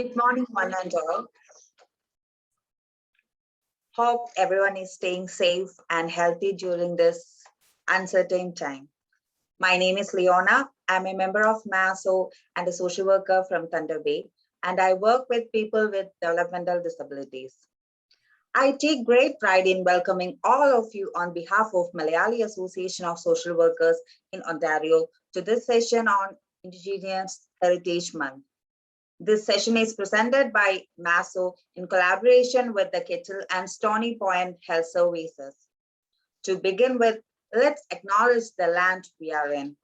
Good morning, one and all. Hope everyone is staying safe and healthy during this uncertain time. My name is Leona. I'm a member of MASWO and a social worker from Thunder Bay, and I work with people with developmental disabilities. I take great pride in welcoming all of you on behalf of Malayali Association of Social Workers in Ontario to this session on Indigenous Heritage Month. This session is presented by MASWO in collaboration with the Kettle and Stony Point Health Services. To begin with, let's acknowledge the land we are in.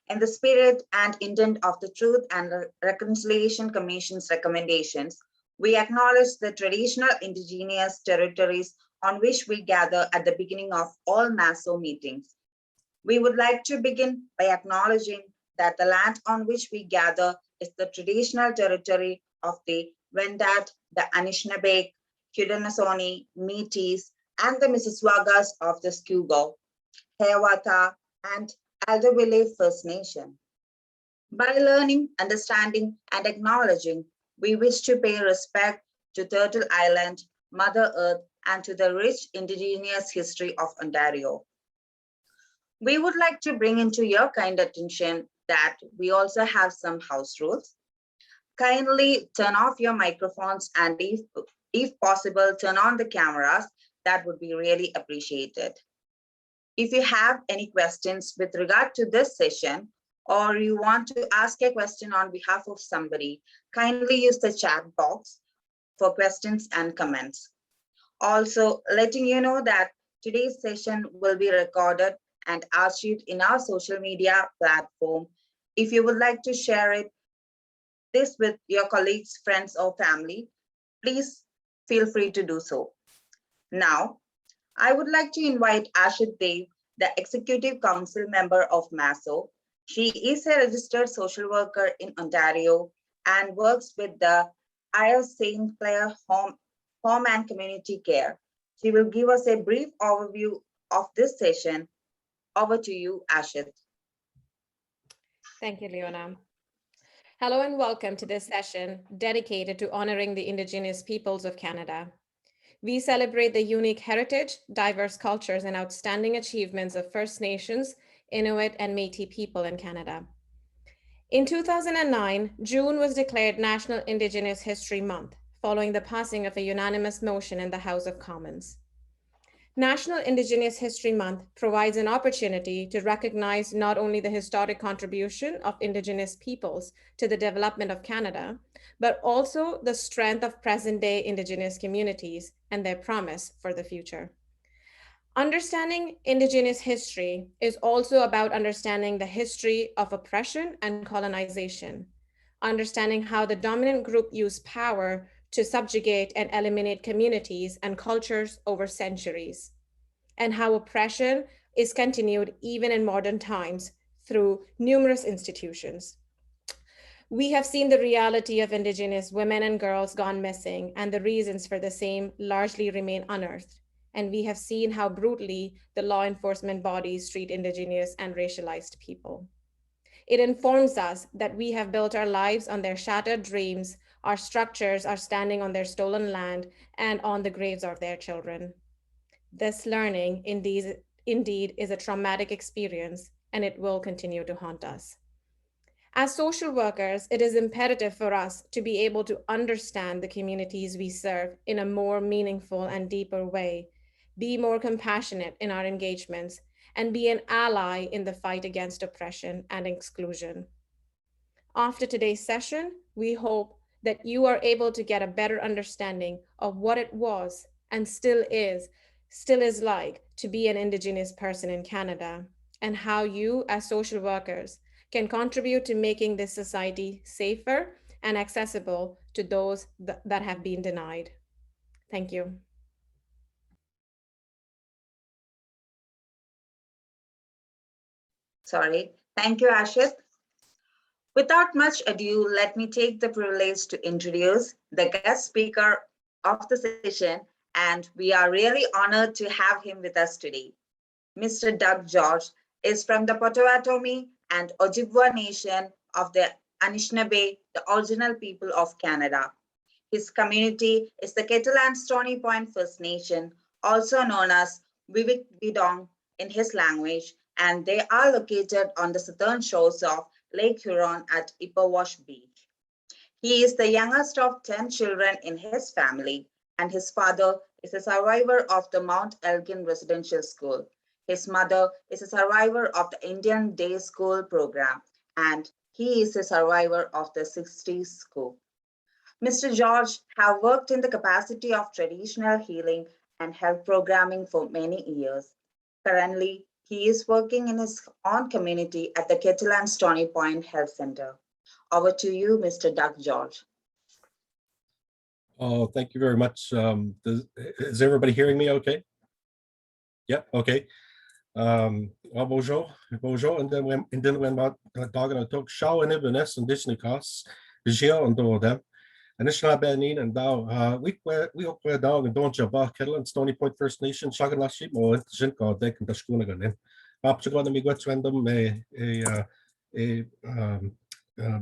In the spirit and intent of the Truth and Reconciliation Commission's recommendations, we acknowledge the traditional indigenous territories on which we gather at the beginning of all MASWO meetings. We would like to begin by acknowledging that the land on which we gather is the traditional territory of the Wendat, the Anishinaabe, Haudenosaunee, Métis, and the Mississaugas of the Scugog, Hiawatha, and Alderville First Nation. By learning, understanding, and acknowledging, we wish to pay respect to Turtle Island, Mother Earth, and to the rich Indigenous history of Ontario. We would like to bring into your kind attention that we also have some house rules. Kindly turn off your microphones and if possible, turn on the cameras. That would be really appreciated. If you have any questions with regard to this session, or you want to ask a question on behalf of somebody, kindly use the chat box for questions and comments. Also, letting you know that today's session will be recorded and archived in our social media platform. If you would like to share this with your colleagues, friends, or family, please feel free to do so. Now, I would like to invite Ashit Dev, the Executive Council member of MASWO. She is a registered social worker in Ontario and works with the I.S. St. Clair Home and Community Care. She will give us a brief overview of this session. Over to you, Ashit. Thank you, Leona. Hello and welcome to this session dedicated to honoring the Indigenous peoples of Canada. We celebrate the unique heritage, diverse cultures, and outstanding achievements of First Nations, Inuit and Métis people in Canada. In 2009, June was declared National Indigenous History Month, following the passing of a unanimous motion in the House of Commons. National Indigenous History Month provides an opportunity to recognize not only the historic contribution of Indigenous peoples to the development of Canada, but also the strength of present-day Indigenous communities and their promise for the future. Understanding Indigenous history is also about understanding the history of oppression and colonization, understanding how the dominant group used power to subjugate and eliminate communities and cultures over centuries, and how oppression is continued even in modern times through numerous institutions. We have seen the reality of Indigenous women and girls gone missing, and the reasons for the same largely remain unearthed. And we have seen how brutally the law enforcement bodies treat Indigenous and racialized people. It informs us that we have built our lives on their shattered dreams. Our structures are standing on their stolen land and on the graves of their children. This learning indeed is a traumatic experience, and it will continue to haunt us. As social workers, it is imperative for us to be able to understand the communities we serve in a more meaningful and deeper way, be more compassionate in our engagements, and be an ally in the fight against oppression and exclusion. After today's session, we hope that you are able to get a better understanding of what it was and still is like to be an Indigenous person in Canada, and how you as social workers can contribute to making this society safer and accessible to those that have been denied. Thank you. Thank you, Ashit. Without much ado, let me take the privilege to introduce the guest speaker of the session, and we are really honored to have him with us today. Mr. Doug George is from the Potawatomi and Ojibwa Nation of the Anishinaabe, the original people of Canada. His community is the Kettle and Stony Point First Nation, also known as Vivik Bidong in his language, and they are located on the southern shores of Lake Huron at Ipperwash Beach. He is the youngest of 10 children in his family, and his father is a survivor of the Mount Elgin Residential School. His mother is a survivor of the Indian Day School program, and he is a survivor of the 60s school. Mr. George have worked in the capacity of traditional healing and health programming for many years. Currently, he is working in his own community at the Kettle and Stony Point Health Center. Over to you, Mr. Doug George. Oh, thank you very much. Is everybody hearing me okay? Yep, okay. Well, bonjour, bonjour, and then when dagen I took show in Ibnes and Disney costs, the jail and do them. And it's not bad need and now we hope we're down and don't jump off Kettle and Stony Point First Nation, Shagan last sheep, or Jin called deck and the school again. Up to go to me what's random a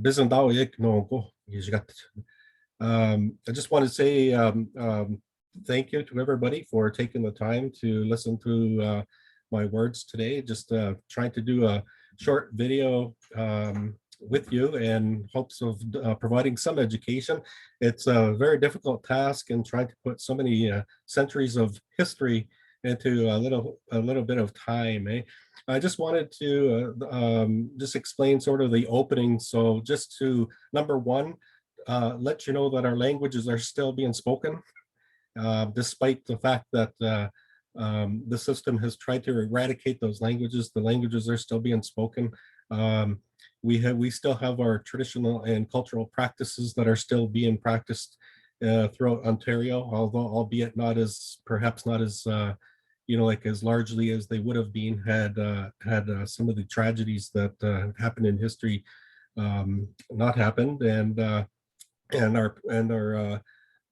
business dow no go. You got I just want to say thank you to everybody for taking the time to listen to my words today. Just trying to do a short video with you in hopes of providing some education. It's a very difficult task in trying to put so many centuries of history into a little bit of time. I just wanted to just explain sort of the opening. So just to number one, let you know that our languages are still being spoken, despite the fact that the system has tried to eradicate those languages. The languages are still being spoken. We still have our traditional and cultural practices that are still being practiced throughout Ontario, although albeit perhaps not as like as largely as they would have been had some of the tragedies that happened in history not happened, and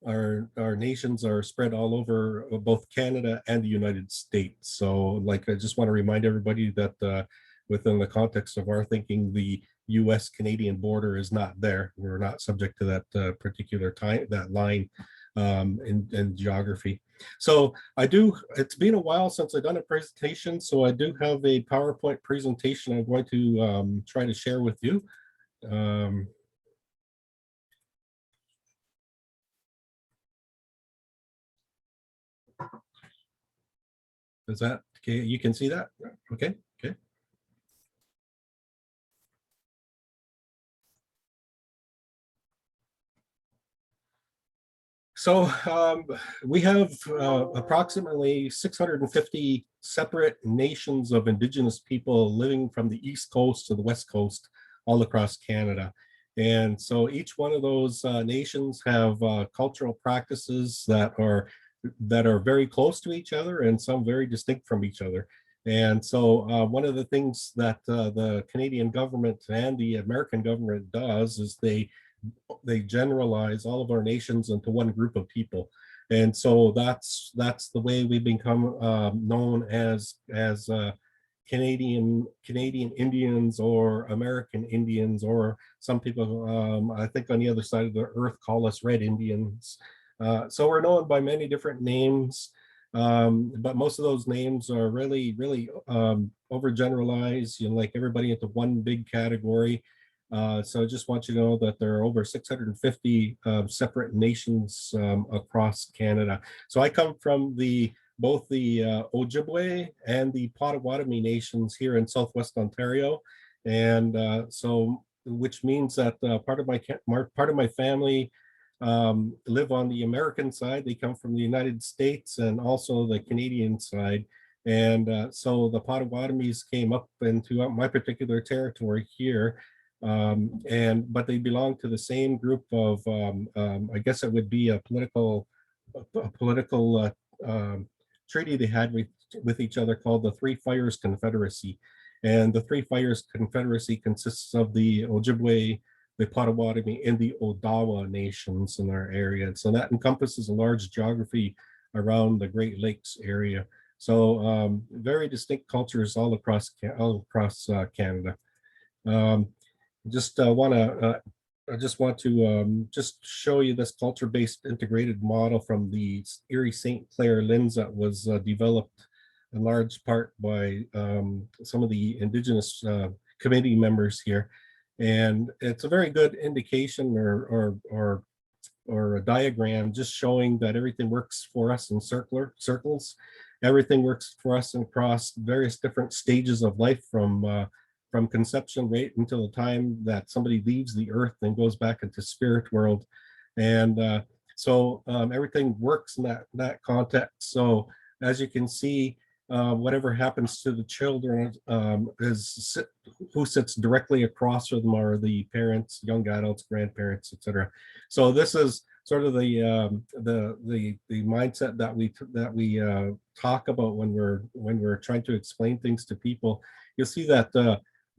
our nations are spread all over both Canada and the United States. So like I just want to remind everybody that within the context of our thinking, the US-Canadian border is not there. We're not subject to that particular line in geography. So it's been a while since I've done a presentation, so I do have a PowerPoint presentation I'm going to try to share with you. Is that okay? You can see that? Okay, okay. So we have approximately 650 separate nations of Indigenous people living from the East Coast to the West Coast all across Canada. And so each one of those nations have cultural practices that are very close to each other and some very distinct from each other. And so one of the things that the Canadian government and the American government does is they generalize all of our nations into one group of people. And so that's the way we become known as Canadian Indians or American Indians, or some people I think on the other side of the earth call us Red Indians. So we're known by many different names, but most of those names are really overgeneralized, like everybody into one big category. So I just want you to know that there are over 650 separate nations across Canada. So I come from both the Ojibwe and the Potawatomi nations here in Southwest Ontario, and so which means that part of my family live on the American side. They come from the United States and also the Canadian side. And so the Potawatomis came up into my particular territory here. But they belong to the same group of, I guess it would be a political treaty they had with each other called the Three Fires Confederacy. And the Three Fires Confederacy consists of the Ojibwe, the Potawatomi, and the Odawa nations in our area. And so that encompasses a large geography around the Great Lakes area. So very distinct cultures all across Canada. just want to just show you this culture-based integrated model from the Erie St. Clair lens that was developed in large part by some of the Indigenous committee members here. And it's a very good indication or a diagram just showing that everything works for us in circles. Everything works for us across various different stages of life from conception right until the time that somebody leaves the earth and goes back into spirit world. And so everything works in that context. So as you can see, whatever happens to the children who sits directly across from them are the parents, young adults, grandparents, etc. So this is sort of the mindset that we talk about when we're trying to explain things to people. You'll see that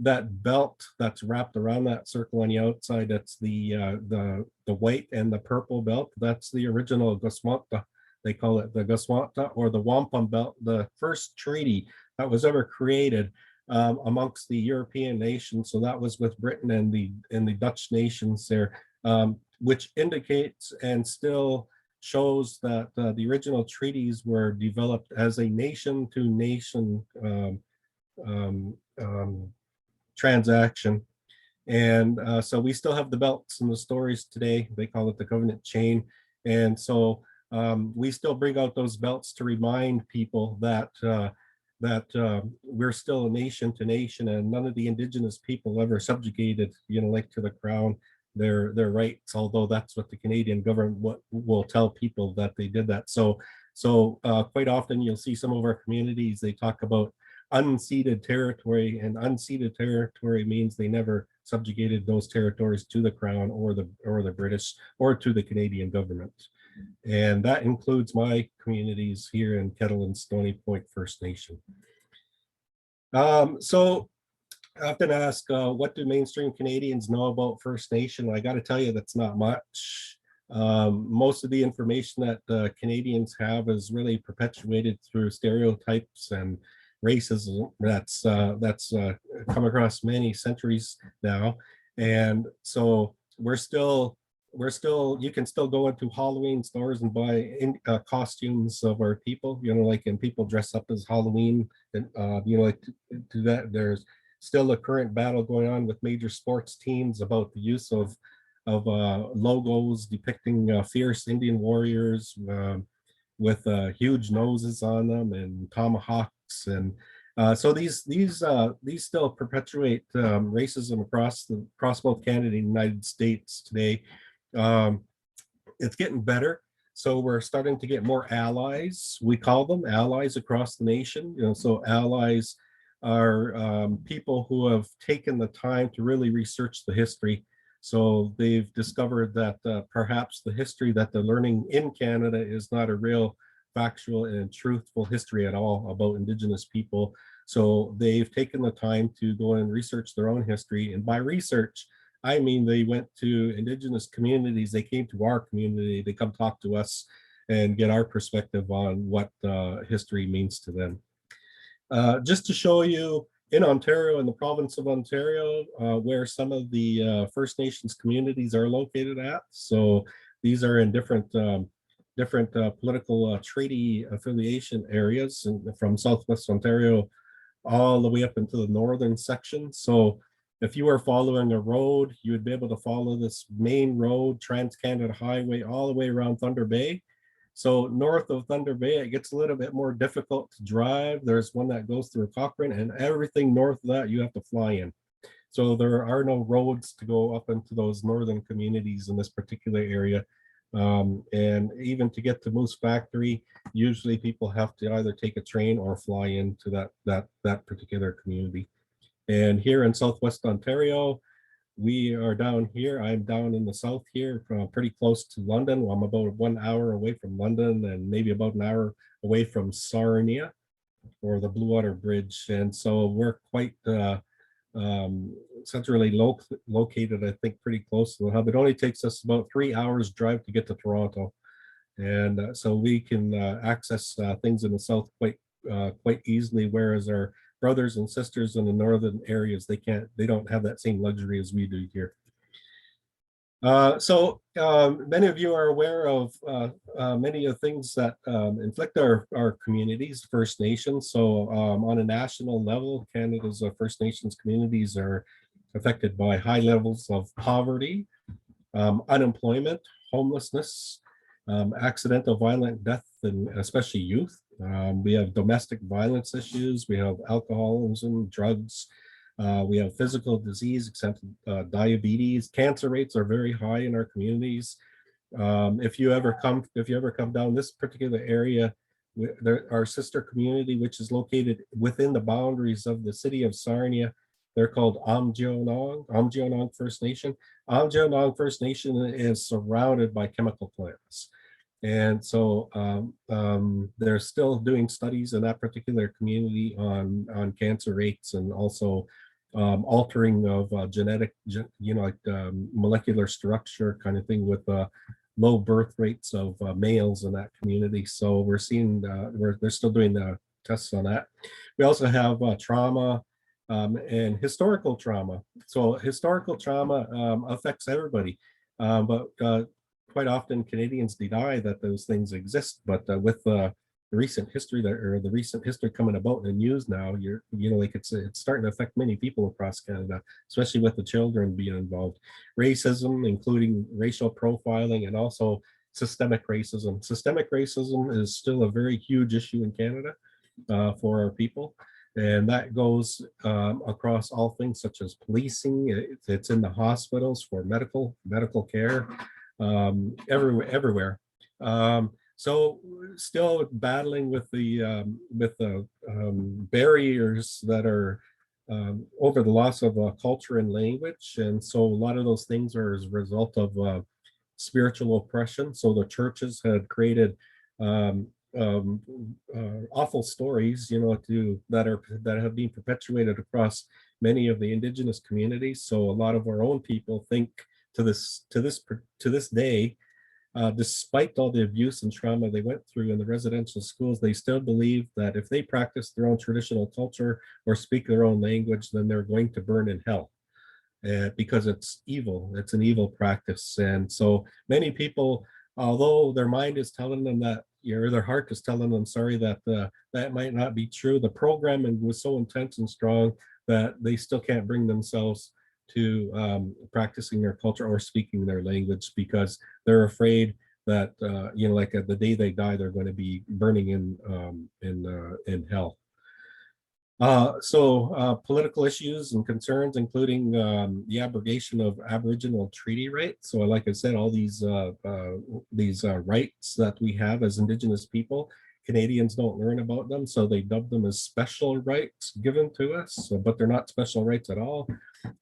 that belt that's wrapped around that circle on the outside, that's the white and the purple belt. That's the original Goswamta. They call it the Goswamta or the Wampum Belt, the first treaty that was ever created amongst the European nations. So that was with Britain and the Dutch nations there, which indicates and still shows that the original treaties were developed as a nation-to-nation transaction. And so we still have the belts and the stories today. They call it the covenant chain. And so we still bring out those belts to remind people that we're still a nation to nation, and none of the Indigenous people ever subjugated, like to the crown, their rights, although that's what the Canadian government will tell people that they did that. So quite often you'll see some of our communities, they talk about unceded territory, and unceded territory means they never subjugated those territories to the crown or the British or to the Canadian government. And that includes my communities here in Kettle and Stony Point First Nation. So I often ask, what do mainstream Canadians know about First Nation? I got to tell you, that's not much. Most of the information that Canadians have is really perpetuated through stereotypes and racism that's come across many centuries now. And so we're still, you can still go into Halloween stores and buy costumes of our people, and people dress up as Halloween, and like to do that. There's still a current battle going on with major sports teams about the use of logos depicting fierce Indian warriors with huge noses on them and tomahawks, and so these still perpetuate racism across both Canada and the United States today. It's getting better. So we're starting to get more allies. We call them allies across the nation. So allies are people who have taken the time to really research the history. So they've discovered that perhaps the history that they're learning in Canada is not a real factual and truthful history at all about Indigenous people. So they've taken the time to go and research their own history. And by research, I mean, they went to Indigenous communities, they came to our community, they come talk to us and get our perspective on what history means to them. Just to show you, in Ontario, in the province of Ontario, where some of the First Nations communities are located at. So these are in different political treaty affiliation areas, and from Southwest Ontario all the way up into the northern section. So if you were following a road, you would be able to follow this main road, Trans-Canada Highway, all the way around Thunder Bay. So north of Thunder Bay, it gets a little bit more difficult to drive. There's one that goes through Cochrane, and everything north of that, you have to fly in. So there are no roads to go up into those northern communities in this particular area. And even to get to Moose Factory, usually people have to either take a train or fly into that particular community. And here in Southwest Ontario, we are down here. I'm down in the south here, pretty close to London. I'm about 1 hour away from London and maybe about an hour away from Sarnia or the Blue Water Bridge. And so we're quite centrally located, I think, pretty close to the hub. It only takes us about 3 hours drive to get to Toronto. And so we can access things in the south quite easily, whereas our brothers and sisters in the northern areas, they don't have that same luxury as we do here. Many of you are aware of many of the things that inflict our communities, First Nations. So on a national level, Canada's First Nations communities are affected by high levels of poverty, unemployment, homelessness, accidental violent death, and especially youth. We have domestic violence issues. We have alcoholism, drugs. We have physical disease, except diabetes. Cancer rates are very high in our communities. If you ever come down this particular area, our sister community, which is located within the boundaries of the city of Sarnia, they're called Amjionong First Nation. Amjionong First Nation is surrounded by chemical plants. And so they're still doing studies in that particular community on cancer rates, and also altering of genetic, molecular structure kind of thing, with low birth rates of males in that community. So we're seeing, they're still doing the tests on that. We also have trauma and historical trauma. So historical trauma affects everybody, but quite often Canadians deny that those things exist. But with the recent history the recent history coming about in the news now, it's starting to affect many people across Canada, especially with the children being involved. Racism, including racial profiling, and also systemic racism. Systemic racism is still a very huge issue in Canada for our people. And that goes across all things such as policing. It's in the hospitals for medical care, everywhere. So still battling with the barriers that are over the loss of culture and language. And so a lot of those things are as a result of spiritual oppression. So the churches had created awful stories, that have been perpetuated across many of the Indigenous communities. So a lot of our own people think to this day, despite all the abuse and trauma they went through in the residential schools, they still believe that if they practice their own traditional culture or speak their own language, then they're going to burn in hell. Because it's evil. It's an evil practice. And so many people, although their mind is telling them that, their heart is telling them, sorry, that that might not be true, the programming was so intense and strong that they still can't bring themselves to practicing their culture or speaking their language, because they're afraid that like the day they die, they're going to be burning in hell. Political issues and concerns, including the abrogation of Aboriginal treaty rights. So like I said, all these rights that we have as Indigenous people, Canadians don't learn about them, so they dub them as special rights given to us, but they're not special rights at all.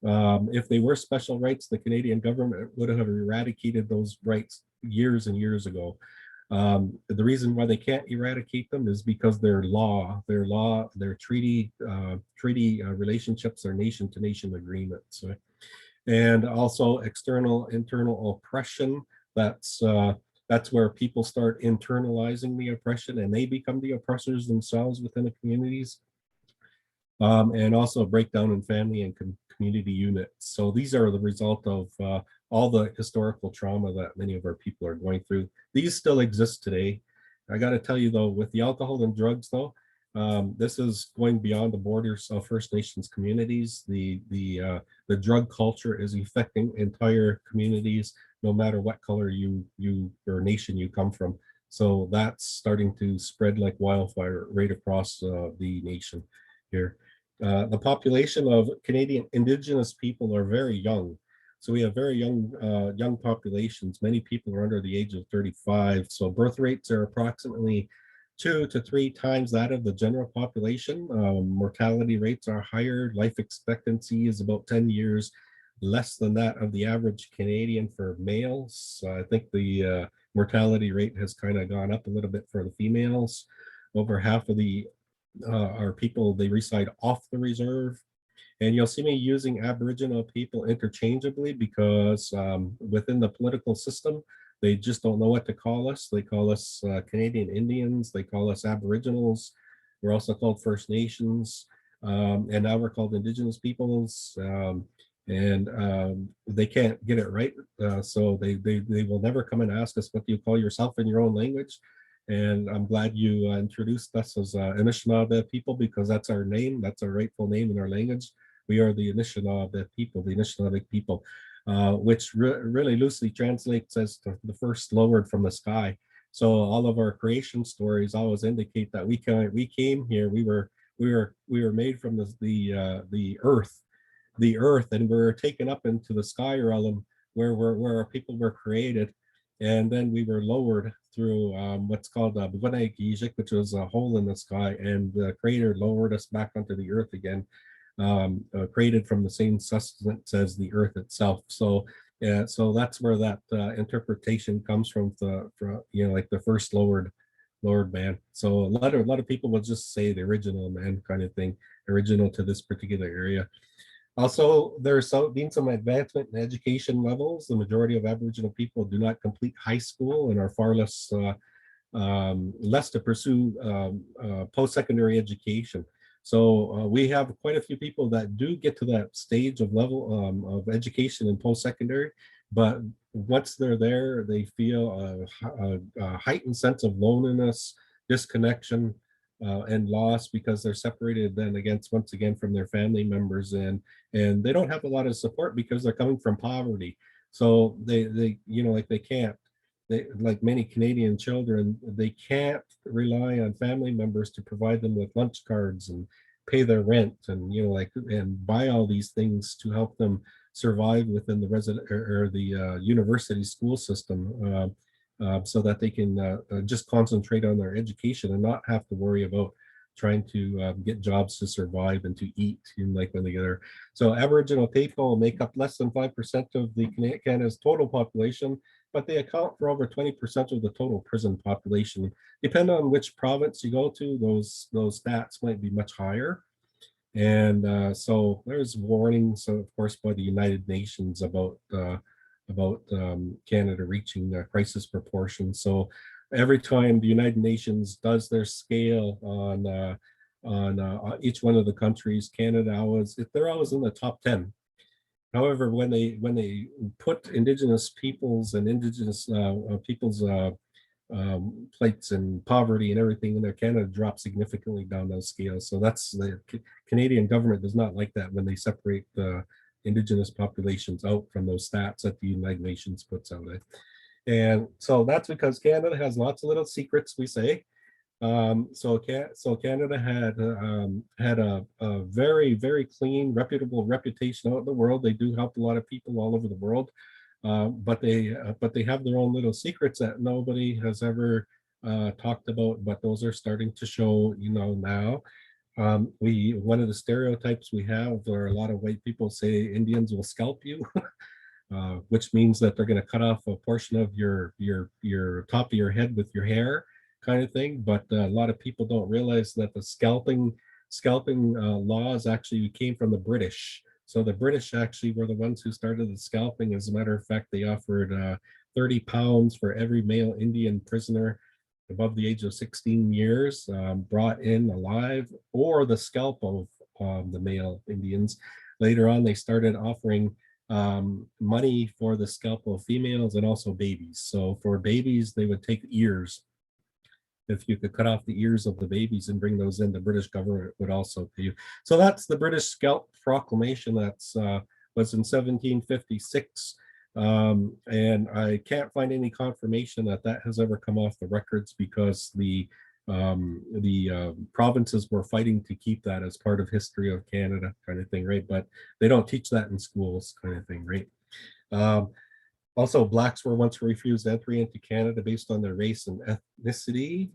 If they were special rights, the Canadian government would have eradicated those rights years and years ago. The reason why they can't eradicate them is because their treaty relationships are nation-to-nation agreements, and also internal oppression. That's where people start internalizing the oppression, and they become the oppressors themselves within the communities. And also a breakdown in family and community units. So these are the result of all the historical trauma that many of our people are going through. These still exist today. I got to tell you though, with the alcohol and drugs though, this is going beyond the borders of First Nations communities. The drug culture is affecting entire communities, no matter what color you or nation you come from. So that's starting to spread like wildfire right across the nation here. The population of Canadian Indigenous people are very young. So we have very young populations. Many people are under the age of 35. So birth rates are approximately 2 to 3 times that of the general population. Mortality rates are higher. Life expectancy is about 10 years less than that of the average Canadian for males. I think the mortality rate has kind of gone up a little bit for the females. Over half of our people, they reside off the reserve. And you'll see me using Aboriginal people interchangeably because within the political system, they just don't know what to call us. They call us Canadian Indians. They call us Aboriginals. We're also called First Nations. and now we're called Indigenous peoples, and they can't get it right. So they will never come and ask us, what do you call yourself in your own language? And I'm glad you introduced us as Anishinaabe people, because that's our name. That's our rightful name in our language. We are the Anishinaabe people, the Anishinaabe people, which really loosely translates as the first lowered from the sky. So all of our creation stories always indicate that we came here. We were made from the earth, and we were taken up into the sky realm where our people were created, and then we were lowered through what's called a which was a hole in the sky, and the creator lowered us back onto the earth again, created from the same sustenance as the earth itself. So yeah, so that's where that interpretation comes from, like the first lowered man. So a lot of people will just say the original man kind of thing, original to this particular area. Also, there's been some advancement in education levels. The majority of Aboriginal people do not complete high school and are far less to pursue post-secondary education. So we have quite a few people that do get to that stage of level of education in post-secondary, but once they're there, they feel a heightened sense of loneliness, disconnection, and loss, because they're separated then once again from their family members, and they don't have a lot of support because they're coming from poverty. So they like they can't, like many Canadian children, they can't rely on family members to provide them with lunch cards and pay their rent, and and buy all these things to help them survive within the resident or the university school system, so that they can just concentrate on their education and not have to worry about trying to get jobs to survive and to eat when they get there. So Aboriginal people make up less than 5% of the Canada's total population, but they account for over 20% of the total prison population. Depending on which province you go to, those stats might be much higher. And so there's warnings, of course, by the United Nations about Canada reaching crisis proportions. So every time the United Nations does their scale on each one of the countries, Canada they're always in the top 10. However, when they put Indigenous peoples and Indigenous peoples plates and poverty and everything in there, Canada drops significantly down those scales. So that's the Canadian government does not like that when they separate the Indigenous populations out from those stats that the United Nations puts out. And so that's because Canada has lots of little secrets, we say. So Canada had a very, very clean, reputable reputation out in the world. They do help a lot of people all over the world, but they have their own little secrets that nobody has ever talked about. But those are starting to show, now. One of the stereotypes we have, or a lot of white people say, Indians will scalp you. Which means that they're going to cut off a portion of your top of your head with your hair, kind of thing. But a lot of people don't realize that the scalping laws actually came from the British. So the British actually were the ones who started the scalping. As a matter of fact, they offered 30 pounds for every male Indian prisoner above the age of 16 years brought in alive, or the scalp of the male Indians. Later on, they started offering money for the scalp of females and also babies. So for babies, they would take ears. If you could cut off the ears of the babies and bring those in, the British government would also pay you. So that's the British Scalp Proclamation. That's was in 1756. And I can't find any confirmation that has ever come off the records, because the provinces were fighting to keep that as part of history of Canada, kind of thing, right? But they don't teach that in schools, kind of thing, right? Also, Blacks were once refused entry into Canada based on their race and ethnicity.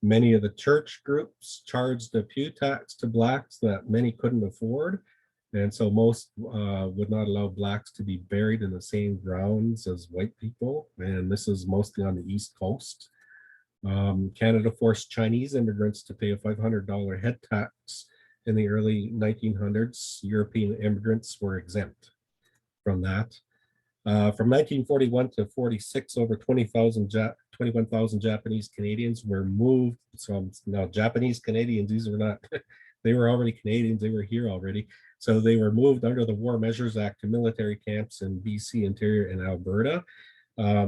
Many of the church groups charged a pew tax to Blacks that many couldn't afford. And so most would not allow Blacks to be buried in the same grounds as white people. And this is mostly on the East Coast. Canada forced Chinese immigrants to pay a $500 head tax in the early 1900s. European immigrants were exempt from that. From 1941 to 46, over 21,000 Japanese Canadians were moved. So now Japanese Canadians, these are not, they were already Canadians, they were here already. So they were moved under the War Measures Act to military camps in BC Interior and Alberta.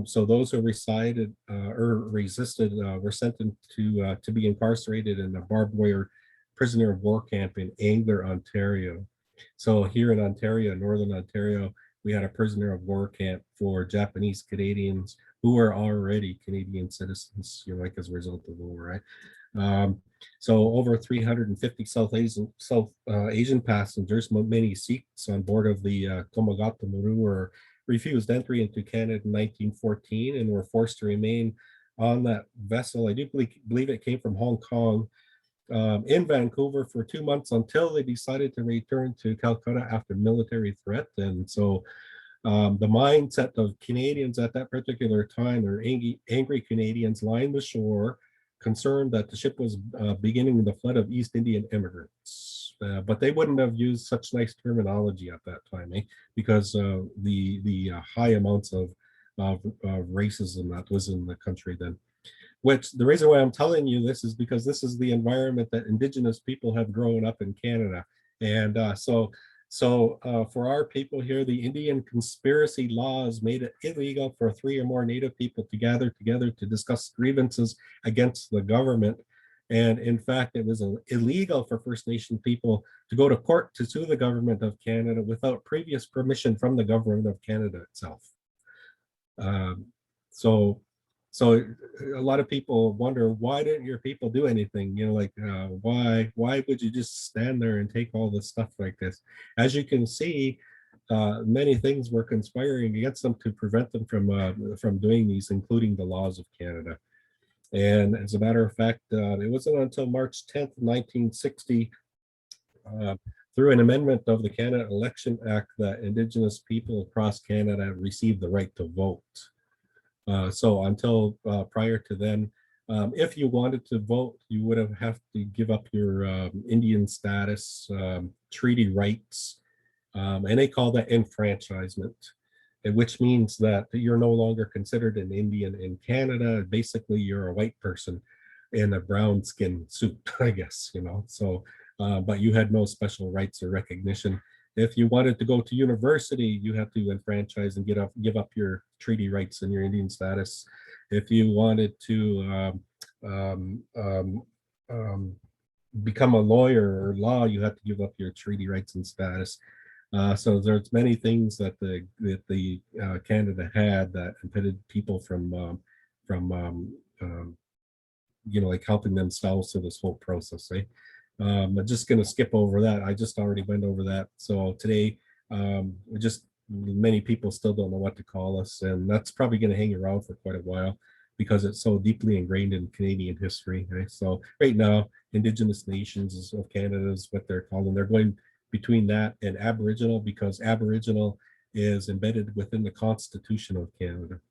So those who resided or resisted were sentenced to be incarcerated in a barbed wire prisoner of war camp in Angler, Ontario. So here in Ontario, Northern Ontario, we had a prisoner of war camp for Japanese Canadians who were already Canadian citizens, like as a result of the war, right? So over 350 South Asian passengers, many Sikhs on board of the Komagata Maru, were refused entry into Canada in 1914 and were forced to remain on that vessel. I do believe it came from Hong Kong, in Vancouver for 2 months until they decided to return to Calcutta after military threat. And so the mindset of Canadians at that particular time, or angry Canadians, lined the shore, concerned that the ship was beginning the flood of East Indian immigrants. But they wouldn't have used such nice terminology at that time, because the high amounts of racism that was in the country then. Which the reason why I'm telling you this is because this is the environment that Indigenous people have grown up in Canada. And so for our people here, the Indian conspiracy laws made it illegal for 3 or more Native people to gather together to discuss grievances against the government. And in fact, it was illegal for First Nation people to go to court to sue the government of Canada without previous permission from the government of Canada itself. So a lot of people wonder, why didn't your people do anything? Why would you just stand there and take all this stuff like this? As you can see, many things were conspiring against them to prevent them from doing these, including the laws of Canada. And as a matter of fact, it wasn't until March 10th, 1960, through an amendment of the Canada Election Act, that Indigenous people across Canada received the right to vote. So until prior to then, if you wanted to vote, you would have to give up your Indian status, treaty rights, and they call that enfranchisement, which means that you're no longer considered an Indian in Canada. Basically, you're a white person in a brown skin suit, I guess, So, but you had no special rights or recognition. If you wanted to go to university, you have to enfranchise and give up your treaty rights and your Indian status. If you wanted to become a lawyer or law, you have to give up your treaty rights and status. So there's many things that the Canada had that impeded people from like helping themselves through this whole process. I'm just going to skip over that. I just already went over that. So today, many people still don't know what to call us, and that's probably going to hang around for quite a while because it's so deeply ingrained in Canadian history. Right? So right now, Indigenous Nations of Canada is what they're called, and they're going between that and Aboriginal because Aboriginal is embedded within the Constitution of Canada.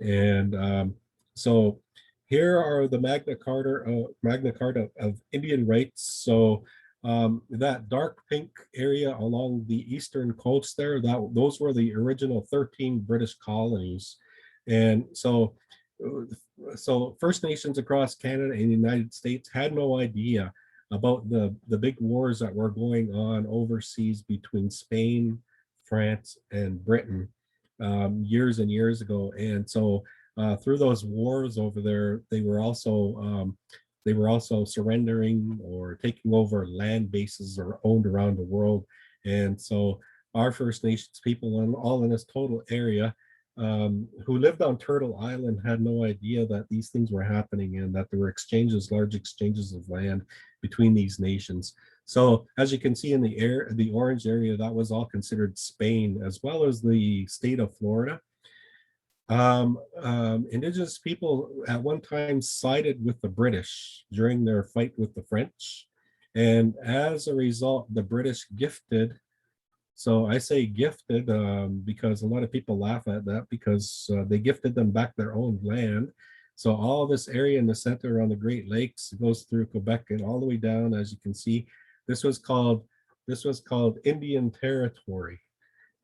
And so here are the Magna Carta of Indian rights. So that dark pink area along the eastern coast there, those were the original 13 British colonies. And so First Nations across Canada and the United States had no idea about the big wars that were going on overseas between Spain, France, and Britain years and years ago. And so through those wars over there, they were also surrendering or taking over land bases or owned around the world. And so our First Nations people all in this total area who lived on Turtle Island had no idea that these things were happening and that there were large exchanges of land between these nations. So as you can see in the orange area, that was all considered Spain, as well as the state of Florida. Indigenous people at one time sided with the British during their fight with the French. And as a result, the British gifted, so I say gifted because a lot of people laugh at that because they gifted them back their own land. So all this area in the center around the Great Lakes goes through Quebec and all the way down, as you can see, this was called Indian Territory.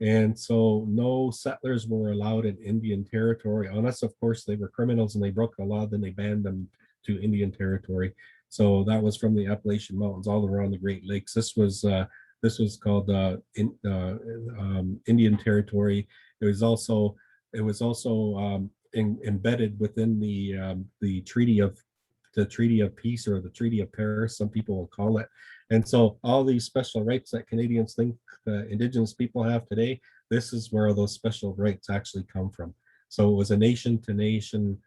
And so no settlers were allowed in Indian Territory, unless of course they were criminals and they broke the law, then they banned them to Indian Territory. So that was from the Appalachian Mountains all around the Great Lakes. This was called Indian Territory. It was also embedded within the Treaty of Peace, or the Treaty of Paris, some people will call it. And so all these special rights that Canadians think Indigenous people have today, this is where those special rights actually come from. So it was a nation-to-nation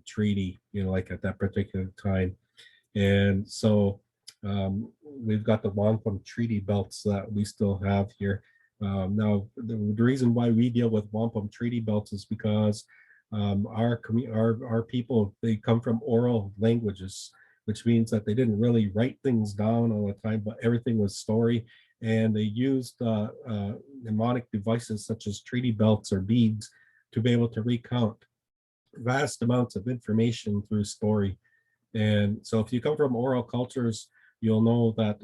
treaty, like at that particular time. And so we've got the wampum treaty belts that we still have here. Now, the reason why we deal with wampum treaty belts is because our people, they come from oral languages, which means that they didn't really write things down all the time, but everything was story. And they used mnemonic devices such as treaty belts or beads to be able to recount vast amounts of information through story. And so if you come from oral cultures, you'll know that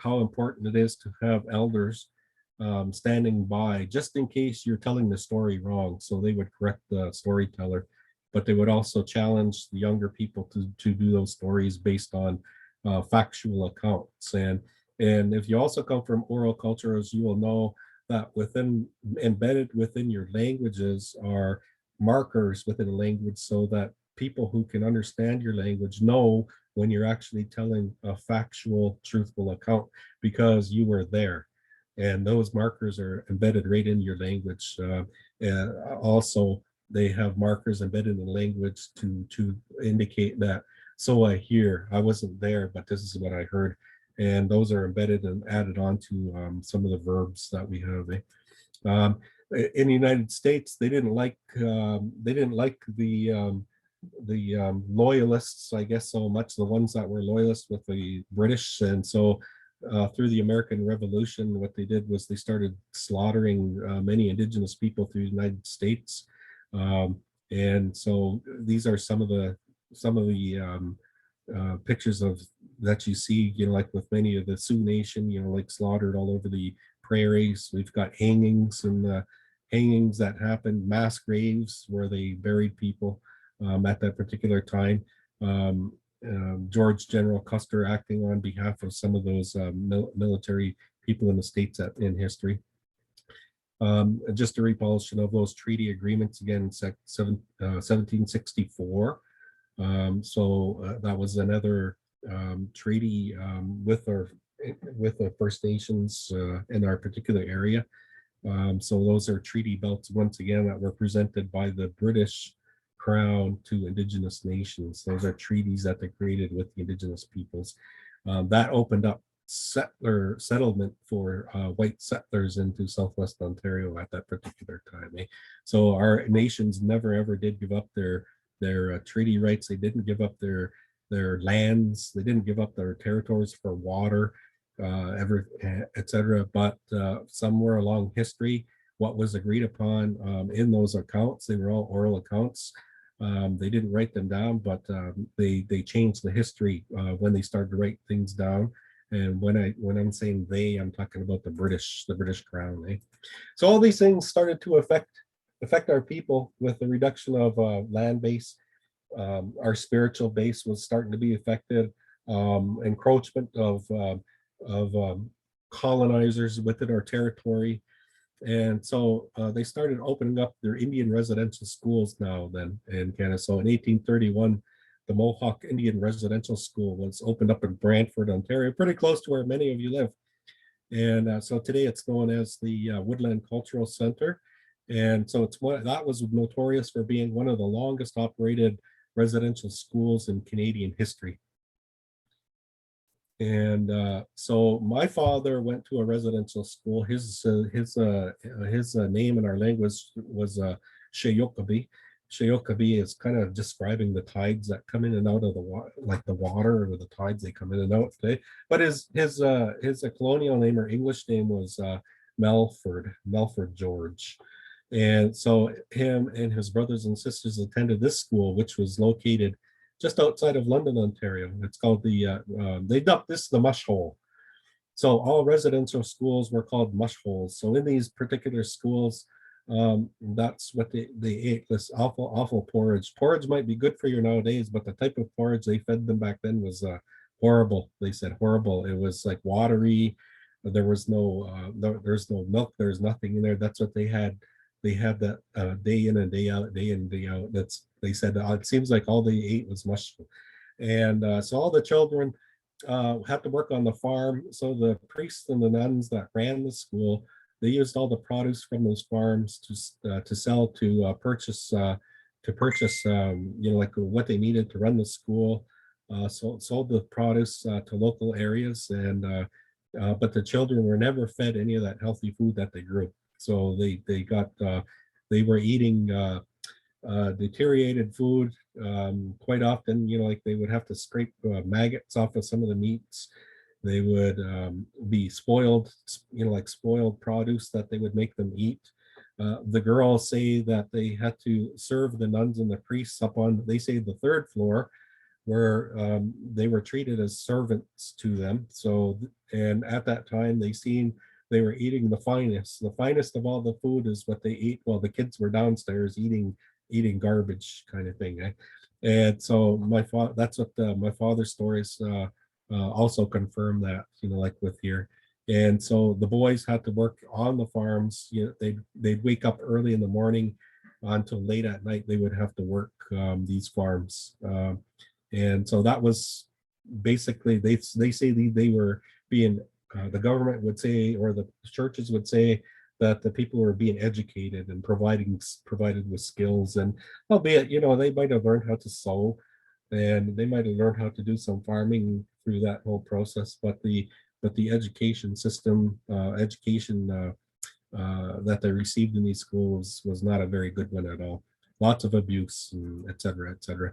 how important it is to have elders standing by, just in case you're telling the story wrong. So they would correct the storyteller, but they would also challenge the younger people to do those stories based on factual accounts. And if you also come from oral cultures, you will know that embedded within your languages are markers within a language, so that people who can understand your language know when you're actually telling a factual, truthful account, because you were there. And those markers are embedded right in your language. Also, they have markers embedded in the language to indicate that, so I hear, I wasn't there, but this is what I heard. And those are embedded and added on to some of the verbs that we have. In the United States, they didn't like the Loyalists, I guess, so much, the ones that were loyalists with the British. And so through the American Revolution, what they did was they started slaughtering many Indigenous people through the United States. And so these are some of the pictures of that you see, like with many of the Sioux Nation, like slaughtered all over the prairies. We've got hangings, and hangings that happened, mass graves where they buried people at that particular time. George General Custer acting on behalf of some of those military people in the States in history. Just a repulsion of those treaty agreements again, 1764. That was another treaty with the First Nations in our particular area. So those are treaty belts, once again, that were presented by the British Crown to Indigenous nations. Those are treaties that they created with the Indigenous peoples. That opened up settlement for white settlers into Southwest Ontario at that particular time. So our nations never ever did give up their treaty rights. They didn't give up their lands. They didn't give up their territories for water, etc. But somewhere along history, what was agreed upon in those accounts, they were all oral accounts. They didn't write them down, but they changed the history when they started to write things down. And when I'm saying they, I'm talking about the British Crown. So all these things started to affect our people with the reduction of land base. Our spiritual base was starting to be affected. Encroachment of colonizers within our territory. And so they started opening up their Indian residential schools now then in Canada. So in 1831, the Mohawk Indian Residential School was opened up in Brantford, Ontario, pretty close to where many of you live. And so today it's known as the Woodland Cultural Center. And so that was notorious for being one of the longest operated residential schools in Canadian history. And so my father went to a residential school. His name in our language was Sheyokabi. Sheyokabi is kind of describing the tides that come in and out of the water, like the water or the tides, they come in and out today. But his colonial name or English name was Melford George. And so him and his brothers and sisters attended this school, which was located just outside of London, Ontario. It's called they dubbed this the Mush Hole. So all residential schools were called mush holes. So in these particular schools, That's what they ate, this awful porridge. Porridge might be good for you nowadays, but the type of porridge they fed them back then was horrible. They said horrible. It was like watery. There was there's no milk. There's nothing in there. That's what they had. They had that day in and day out, day in and day out. That's they said. It seems like all they ate was mush, and so all the children had to work on the farm. So the priests and the nuns that ran the school, they used all the produce from those farms to sell, to purchase like what they needed to run the school. Sold the produce to local areas, and but the children were never fed any of that healthy food that they grew. So they were eating deteriorated food quite often. Like they would have to scrape maggots off of some of the meats. They would be spoiled, like spoiled produce that they would make them eat. The girls say that they had to serve the nuns and the priests up on, they say, the third floor, where they were treated as servants to them. So, and at that time, they were eating the finest. The finest of all the food is what they ate while the kids were downstairs eating garbage, kind of thing. And so that's what my father's stories also confirm that, like with here. And so the boys had to work on the farms. They'd wake up early in the morning until late at night. They would have to work these farms. And so that was basically, they say they were being, the government would say, or the churches would say, that the people were being educated and provided with skills. And albeit, they might have learned how to sew, and they might have learned how to do some farming through that whole process, but the education system, that they received in these schools was not a very good one at all. Lots of abuse, and et cetera, et cetera.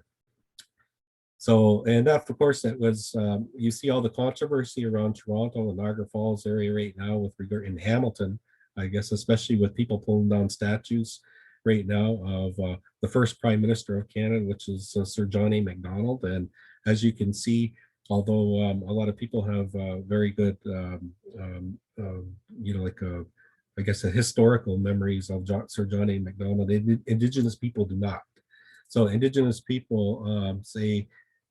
So, and of course, it was, you see all the controversy around Toronto and Niagara Falls area right now with regard, in Hamilton, I guess, especially with people pulling down statues right now of the first Prime Minister of Canada, which is Sir John A. Macdonald. And as you can see, although a lot of people have very good, I guess, historical memories of Sir John A. Macdonald, Indigenous people do not. So Indigenous people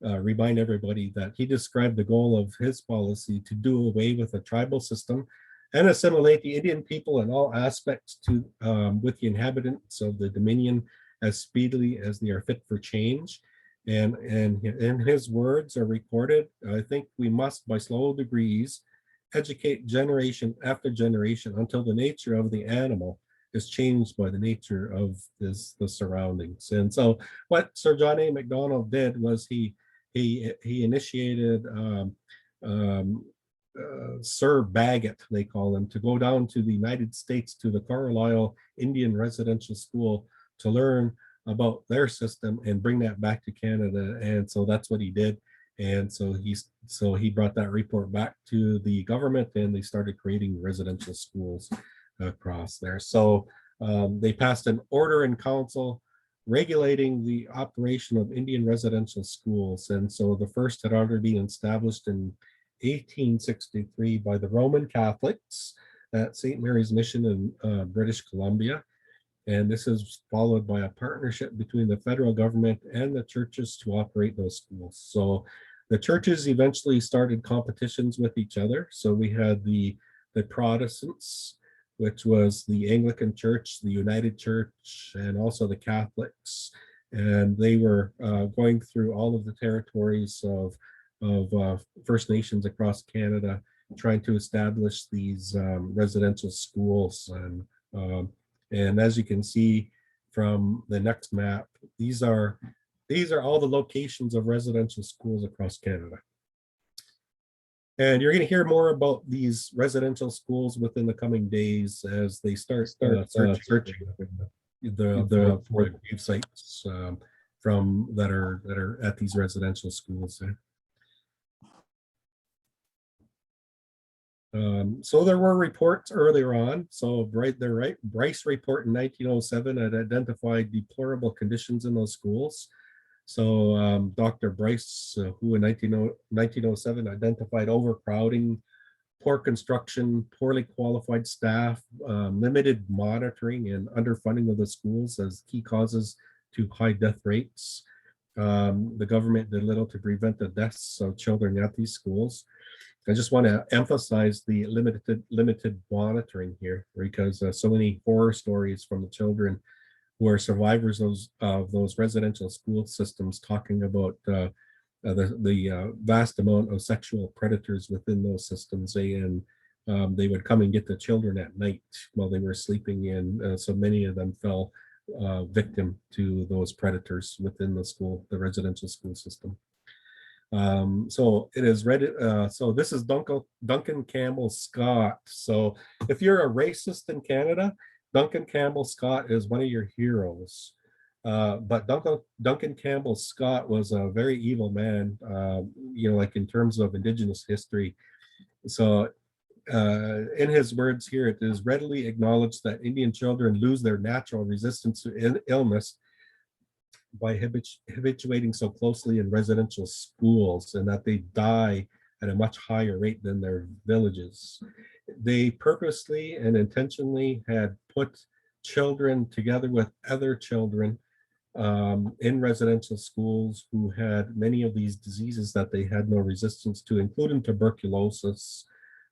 remind everybody that he described the goal of his policy to do away with a tribal system and assimilate the Indian people in all aspects with the inhabitants of the Dominion as speedily as they are fit for change. And in his words are recorded, I think we must, by slow degrees, educate generation after generation until the nature of the animal is changed by the nature of the surroundings. And so what Sir John A. Macdonald did was he initiated Sir Bagot, they call him, to go down to the United States, to the Carlisle Indian Residential School, to learn about their system and bring that back to Canada. And so that's what he did. And so he brought that report back to the government, and they started creating residential schools across there. So they passed an order in council regulating the operation of Indian residential schools. And so the first had already been established in 1863 by the Roman Catholics at St. Mary's Mission in British Columbia. And this is followed by a partnership between the federal government and the churches to operate those schools. So the churches eventually started competitions with each other. So we had the Protestants, which was the Anglican Church, the United Church, and also the Catholics. And they were going through all of the territories of First Nations across Canada, trying to establish these residential schools. And as you can see from the next map, these are all the locations of residential schools across Canada. And you're going to hear more about these residential schools within the coming days as they start searching the sites from that are at these residential schools. So there were reports earlier on. So Bryce report in 1907 had identified deplorable conditions in those schools. So Dr. Bryce, who in 1907 identified overcrowding poor construction, poorly qualified staff, limited monitoring and underfunding of the schools as key causes to high death rates. The government did little to prevent the deaths of children at these schools. I just want to emphasize the limited monitoring here, because so many horror stories from the children who are survivors of those residential school systems talking about the vast amount of sexual predators within those systems. They would come and get the children at night while they were sleeping, and so many of them fell victim to those predators within the residential school system. So it is ready. So this is Duncan Campbell Scott. So if you're a racist in Canada, Duncan Campbell Scott is one of your heroes. But Duncan Campbell Scott was a very evil man, like in terms of Indigenous history. So in his words here, it is readily acknowledged that Indian children lose their natural resistance to illness by habituating so closely in residential schools, and that they die at a much higher rate than their villages. They purposely and intentionally had put children together with other children in residential schools who had many of these diseases that they had no resistance to, including tuberculosis,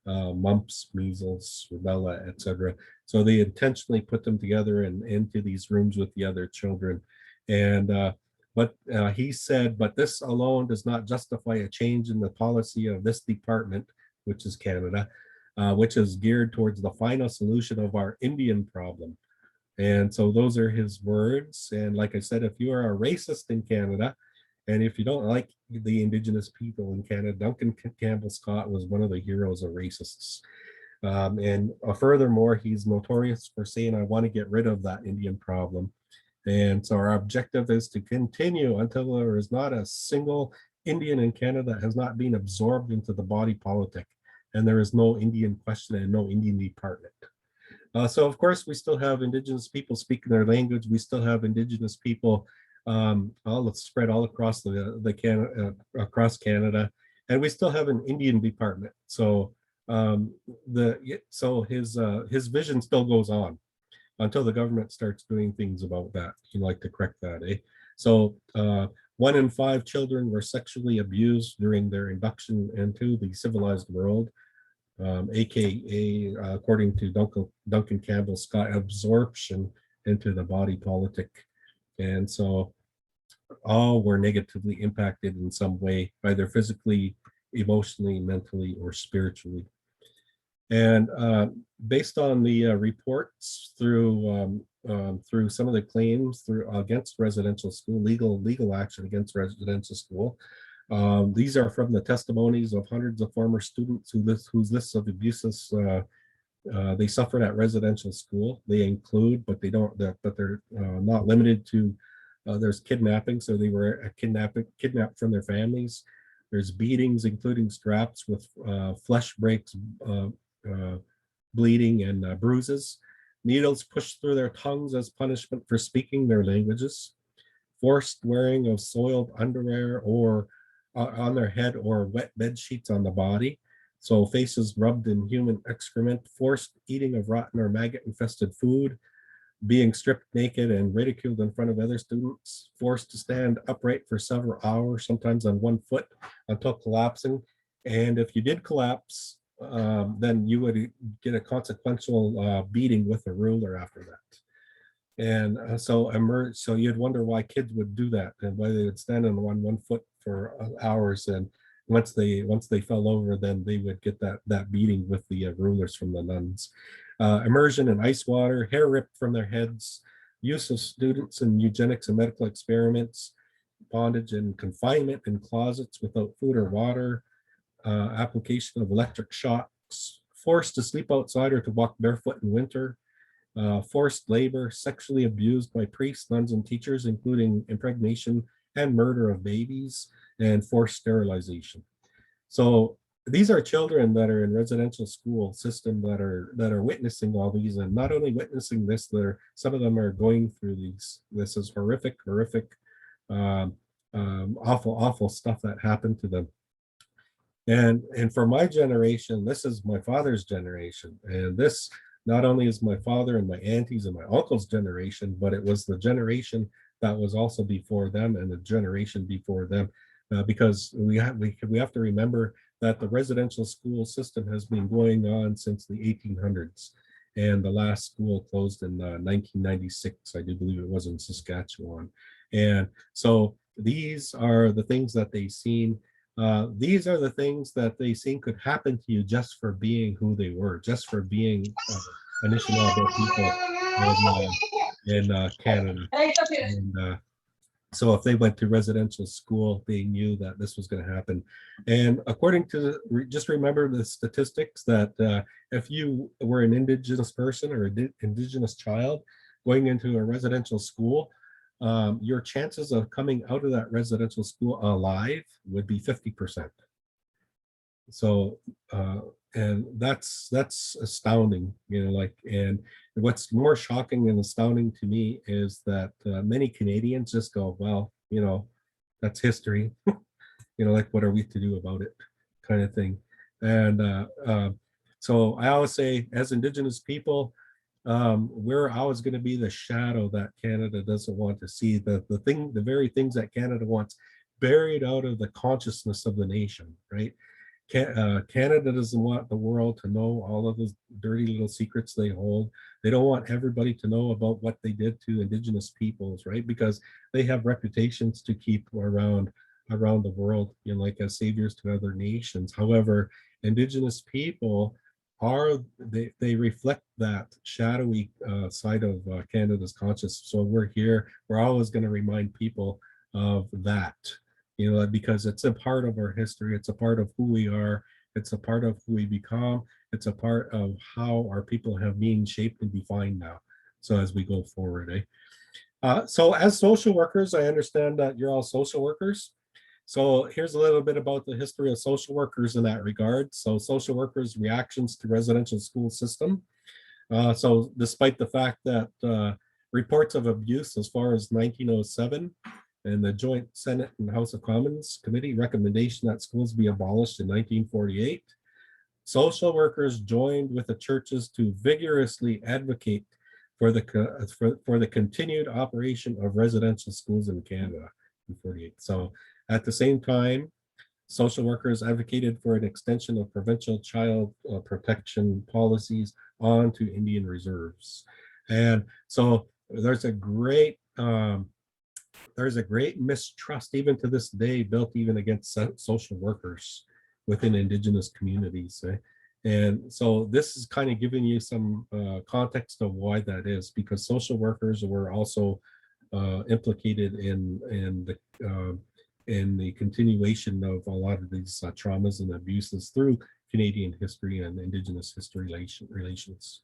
mumps, measles, rubella, etc. So they intentionally put them together and into these rooms with the other children. And but he said, but this alone does not justify a change in the policy of this department, which is Canada, which is geared towards the final solution of our Indian problem. And so those are his words. And like I said, if you are a racist in Canada, and if you don't like the Indigenous people in Canada, Duncan Campbell Scott was one of the heroes of racists. And furthermore, he's notorious for saying, I want to get rid of that Indian problem. And so our objective is to continue until there is not a single Indian in Canada that has not been absorbed into the body politic, and there is no Indian question and no Indian department. So of course, we still have Indigenous people speaking their language. We still have Indigenous people spread all across across Canada, and we still have an Indian department. So his vision still goes on until the government starts doing things about that. You'd like to correct that, eh? So 1 in 5 children were sexually abused during their induction into the civilized world, aka, according to Duncan Campbell Scott, absorption into the body politic. And so all were negatively impacted in some way, either physically, emotionally, mentally, or spiritually. And based on the reports through some of the claims against residential school, legal action against residential school, these are from the testimonies of hundreds of former students whose lists of abuses they suffered at residential school. They include, but they're not limited to. There's kidnapping, so they were kidnapped from their families. There's beatings, including straps with flesh breaks, bleeding, and bruises. Needles pushed through their tongues as punishment for speaking their languages. Forced wearing of soiled underwear or on their head, or wet bed sheets on the body. So faces rubbed in human excrement. Forced eating of rotten or maggot-infested food. Being stripped naked and ridiculed in front of other students. Forced to stand upright for several hours, sometimes on one foot, until collapsing. And if you did collapse, then you would get a consequential beating with a ruler after that. And so you'd wonder why kids would do that, and why they would stand on one foot for hours. And once they fell over, then they would get that beating with the rulers from the nuns. Immersion in ice water, hair ripped from their heads, use of students in eugenics and medical experiments, bondage and confinement in closets without food or water, application of electric shocks, forced to sleep outside or to walk barefoot in winter, forced labor, sexually abused by priests, nuns, and teachers, including impregnation and murder of babies, and forced sterilization. So these are children that are in residential school system that are witnessing all these, and not only witnessing this, some of them are going through these. This is horrific, awful stuff that happened to them. And for my generation, this is my father's generation. And this not only is my father and my aunties and my uncle's generation, but it was the generation that was also before them and the generation before them. Because we have to remember that the residential school system has been going on since the 1800s. And the last school closed in 1996, I do believe it was, in Saskatchewan. And so these are the things that they've seen. These are the things that they seen could happen to you just for being who they were, just for being Anishinaabe people in Canada. And so if they went to residential school, they knew that this was going to happen. And according to, just remember the statistics that if you were an Indigenous person or an Indigenous child going into a residential school, your chances of coming out of that residential school alive would be 50%. So, and that's astounding, and what's more shocking and astounding to me is that many Canadians just go, well, that's history, like, what are we to do about it, kind of thing. And so I always say, as Indigenous people, we're always going to be the shadow that Canada doesn't want to see, the very things that Canada wants buried out of the consciousness of the nation, right? Canada doesn't want the world to know all of the dirty little secrets they hold. They don't want everybody to know about what they did to Indigenous peoples, right? Because they have reputations to keep around the world, like as saviors to other nations. However, Indigenous people they reflect that shadowy side of Canada's consciousness. So we're always going to remind people of that. Because it's a part of our history, it's a part of who we are, it's a part of who we become, it's a part of how our people have been shaped and defined now. So as we go forward, so as social workers, I understand that you're all social workers. So here's a little bit about the history of social workers in that regard. So social workers' reactions to residential school system. So despite the fact that reports of abuse as far as 1907, and the Joint Senate and House of Commons Committee recommendation that schools be abolished in 1948, social workers joined with the churches to vigorously advocate for the continued operation of residential schools in Canada in 48. So at the same time, social workers advocated for an extension of provincial child protection policies onto Indian reserves. And so there's a great mistrust, even to this day, built even against social workers within Indigenous communities. And so this is kind of giving you some context of why that is, because social workers were also implicated in the continuation of a lot of these traumas and abuses through Canadian history and Indigenous history relations.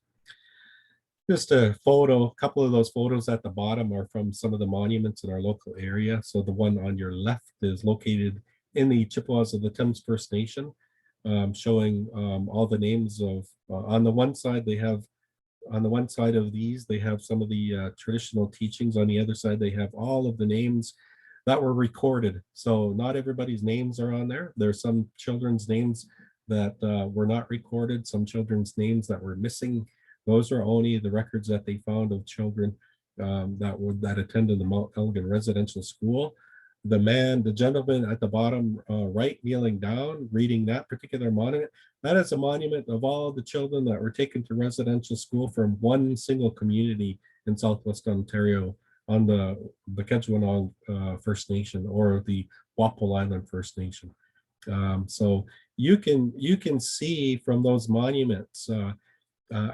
Just a couple of those photos at the bottom are from some of the monuments in our local area. So the one on your left is located in the Chippewas of the Thames First Nation, showing all the names of, on the one side of these, they have some of the traditional teachings. On the other side, they have all of the names that were recorded. So not everybody's names are on there. There's some children's names that were not recorded, some children's names that were missing. Those are only the records that they found of children that attended the Mount Elgin Residential School. The gentleman at the bottom right, kneeling down, reading that particular monument, that is a monument of all the children that were taken to residential school from one single community in Southwest Ontario on the Kettle First Nation, or the Walpole Island First Nation. So you can see from those monuments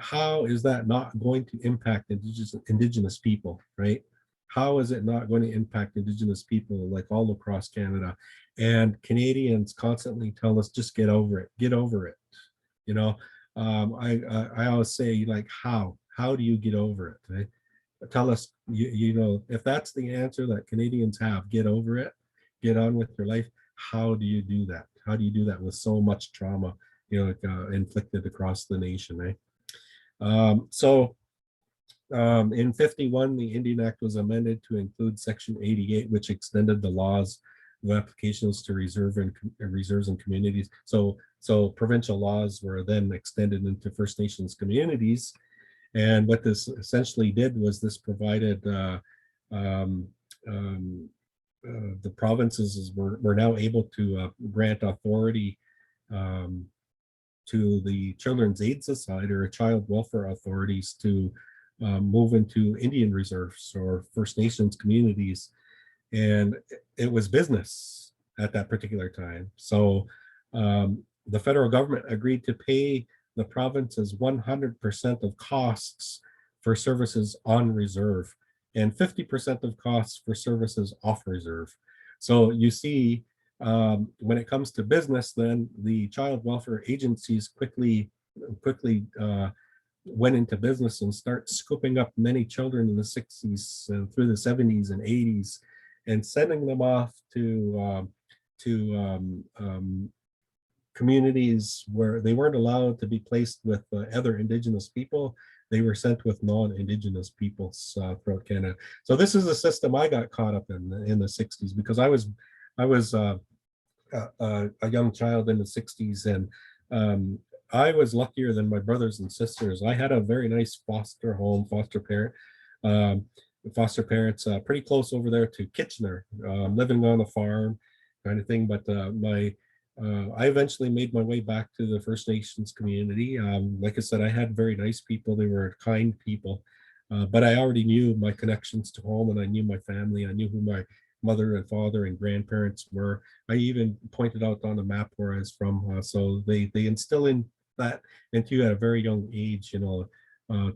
how is that not going to impact Indigenous people, right? How is it not going to impact Indigenous people like all across Canada? And Canadians constantly tell us, just get over it, get over it. I always say, like, how do you get over it? Right? Tell us, if that's the answer that Canadians have, get over it, get on with your life. How do you do that? How do you do that with so much trauma, inflicted across the nation, right? In 51, the Indian Act was amended to include Section 88, which extended the laws of applications to reserves and communities. So provincial laws were then extended into First Nations communities. And what this essentially did was this provided um, the provinces were now able to grant authority to the Children's Aid Society or child welfare authorities to move into Indian reserves or First Nations communities. And it was business at that particular time. So the federal government agreed to pay the provinces 100% of costs for services on reserve and 50% of costs for services off reserve. So you see, when it comes to business, then the child welfare agencies quickly went into business and start scooping up many children in the 60s and through the 70s and 80s and sending them off to communities where they weren't allowed to be placed with other Indigenous people. They were sent with non-Indigenous peoples throughout Canada. So this is a system I got caught up in the 60s because I was a young child in the 60s, and I was luckier than my brothers and sisters. I had a very nice foster parents pretty close over there to Kitchener, living on a farm kind of thing. But I eventually made my way back to the First Nations community. Like I said, I had very nice people. They were kind people, but I already knew my connections to home, and I knew my family. I knew who my mother and father and grandparents were. I even pointed out on the map where I was from. So they instill in that into you at a very young age, to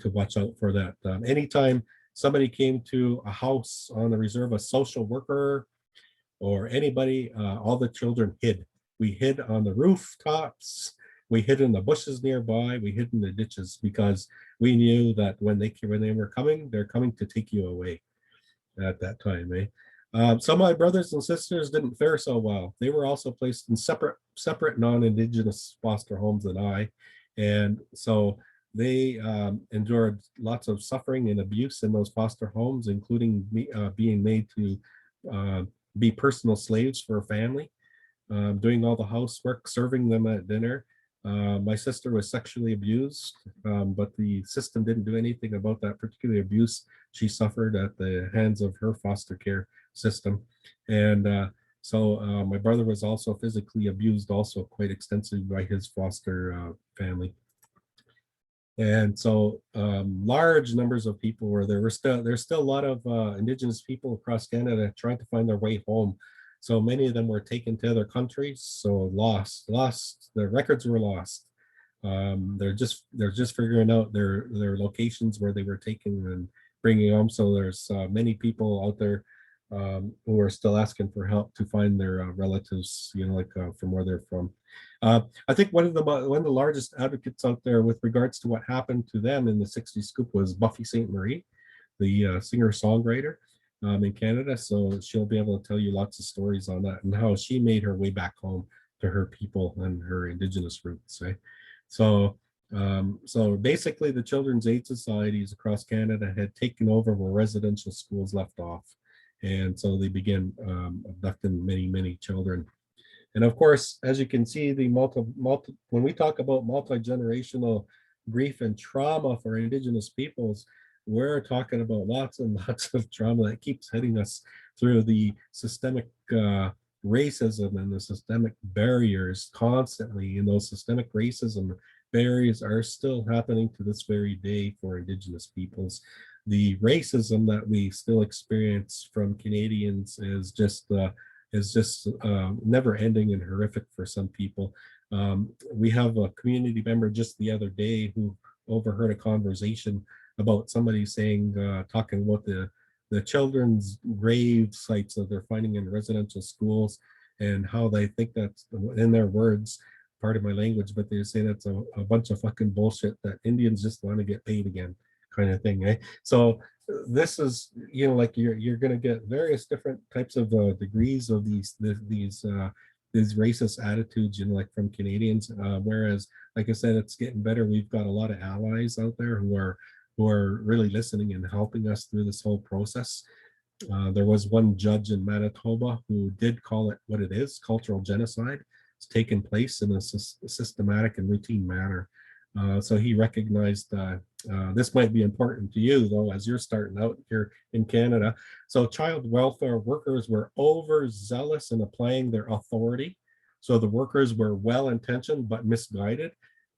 watch out for that. Anytime somebody came to a house on the reserve, a social worker or anybody, all the children hid. We hid on the rooftops. We hid in the bushes nearby. We hid in the ditches because we knew that when they were coming, they're coming to take you away at that time. Some of my brothers and sisters didn't fare so well. They were also placed in separate non-Indigenous foster homes than I. And so they endured lots of suffering and abuse in those foster homes, including being made to be personal slaves for a family, doing all the housework, serving them at dinner. My sister was sexually abused, but the system didn't do anything about that particular abuse she suffered at the hands of her foster care system. And so my brother was also physically abused also quite extensively by his foster family. And so large numbers of people were there. There's still a lot of Indigenous people across Canada trying to find their way home. So many of them were taken to other countries, so lost. Their records were lost. They're just figuring out their locations where they were taken and bringing them. So there's many people out there who are still asking for help to find their relatives, from where they're from. I think one of the largest advocates out there with regards to what happened to them in the 60s scoop was Buffy St. Marie, the singer-songwriter in Canada. So she'll be able to tell you lots of stories on that and how she made her way back home to her people and her Indigenous roots. So basically the Children's Aid Societies across Canada had taken over where residential schools left off. And so they began abducting many children. And of course, as you can see, the when we talk about multi-generational grief and trauma for Indigenous peoples, we're talking about lots and lots of trauma that keeps hitting us through the systemic racism and the systemic barriers constantly. And those systemic racism barriers are still happening to this very day for Indigenous peoples. The racism that we still experience from Canadians is just never ending and horrific for some people. We have a community member just the other day who overheard a conversation about somebody talking about the children's grave sites that they're finding in residential schools and how they think that's, in their words, part of my language, but they're saying it's a bunch of fucking bullshit that Indians just want to get paid again, kind of thing. So this is, like you're going to get various different types of degrees of these racist attitudes, like from Canadians. Whereas, like I said, it's getting better. We've got a lot of allies out there who are really listening and helping us through this whole process. There was one judge in Manitoba who did call it what it is, cultural genocide. It's taken place in a systematic and routine manner. So he recognized this might be important to you, though, as you're starting out here in Canada. So child welfare workers were overzealous in applying their authority. So the workers were well-intentioned but misguided.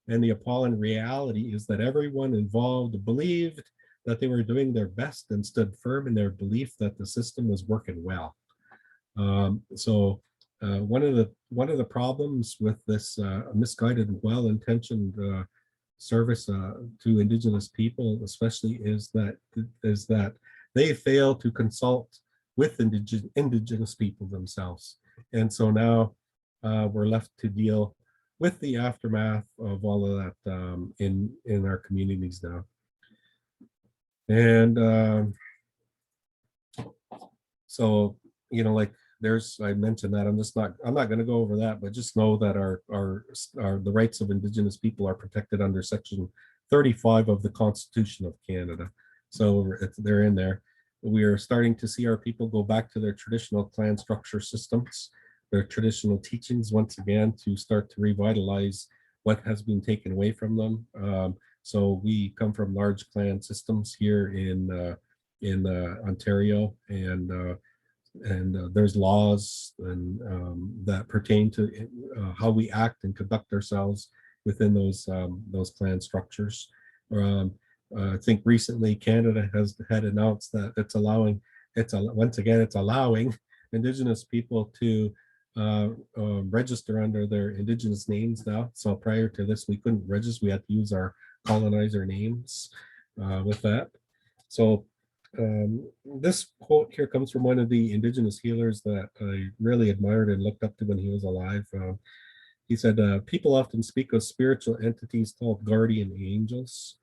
And the appalling reality is that everyone involved believed that they were doing their best and stood firm in their belief that the system was working well. One of the problems with this misguided, well-intentioned service to Indigenous people, especially, is that they fail to consult with Indigenous people themselves, and so now we're left to deal with the aftermath of all of that in our communities now. And so, you know, like I mentioned that I'm not going to go over that, but just know that the rights of Indigenous people are protected under Section 35 of the Constitution of Canada. So they're in there. We are starting to see our people go back to their traditional clan structure systems, their traditional teachings once again, to start to revitalize what has been taken away from them. So we come from large clan systems here in Ontario, and there's laws and that pertain to how we act and conduct ourselves within those clan structures. I think recently Canada had announced that it's allowing Indigenous people to register under their Indigenous names now. So prior to this, we couldn't register; we had to use our colonizer names with that. So this quote here comes from one of the Indigenous healers that I really admired and looked up to when he was alive. He said, people often speak of spiritual entities called guardian angels.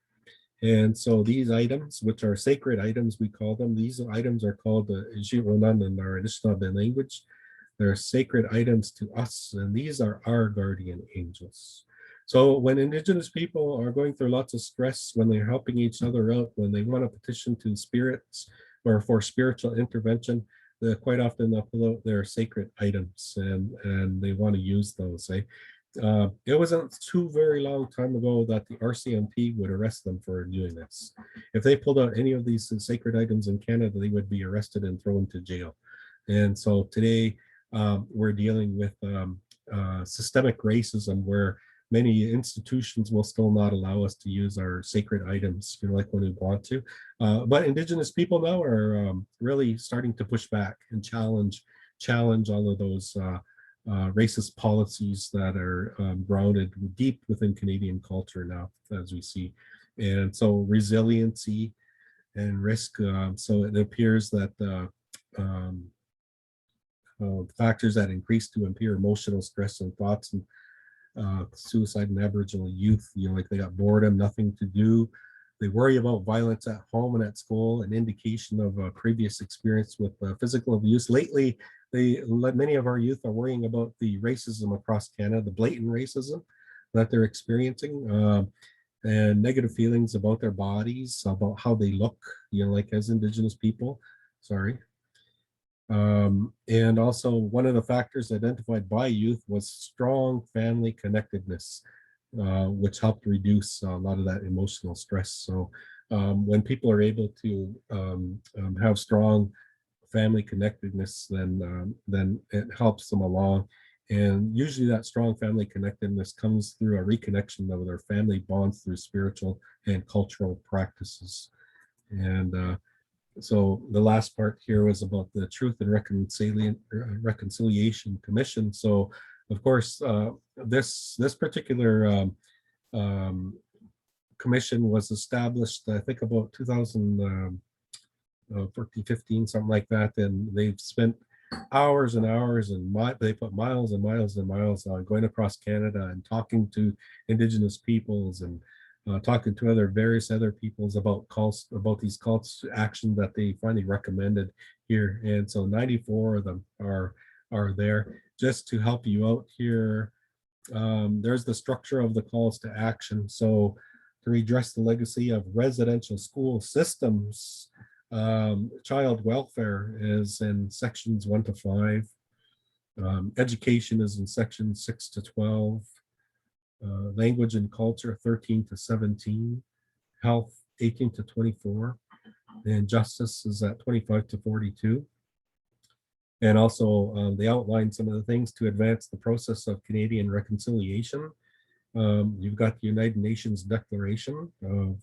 And so these items, which are sacred items, we call them, these items are called Jironan in our Anishinaabe language. They're sacred items to us, and these are our guardian angels. So when Indigenous people are going through lots of stress, when they're helping each other out, when they want to petition to spirits or for spiritual intervention, quite often they'll pull out their sacred items and they want to use those. It wasn't too very long time ago that the RCMP would arrest them for doing this. If they pulled out any of these sacred items in Canada, they would be arrested and thrown to jail. And so today we're dealing with systemic racism where many institutions will still not allow us to use our sacred items, like when we want to. But Indigenous people now are really starting to push back and challenge all of those racist policies that are grounded deep within Canadian culture now, as we see. And so resiliency and risk. So it appears that factors that increase to impair emotional stress and thoughts and suicide in Aboriginal youth, like they got boredom, nothing to do. They worry about violence at home and at school, an indication of a previous experience with physical abuse. Lately, many of our youth are worrying about the racism across Canada, the blatant racism that they're experiencing, and negative feelings about their bodies, about how they look, like as Indigenous people. Sorry. And also one of the factors identified by youth was strong family connectedness, which helped reduce a lot of that emotional stress. So when people are able to have strong family connectedness, then it helps them along. And usually that strong family connectedness comes through a reconnection of their family bonds through spiritual and cultural practices. And so the last part here was about the Truth and Reconciliation Commission. So, of course, this particular commission was established, I think, about 2014, 15, something like that. And they've spent hours and hours, and they put miles and miles and miles on going across Canada and talking to Indigenous peoples and talking to various other peoples about these calls to action that they finally recommended here. And so 94 of them are there just to help you out here. There's the structure of the calls to action. So to redress the legacy of residential school systems Child welfare is in sections 1 to 5. Education is in sections 6 to 12. Language and culture 13 to 17. Health 18 to 24. And justice is at 25 to 42. And also they outline some of the things to advance the process of Canadian reconciliation. You've got the United Nations Declaration of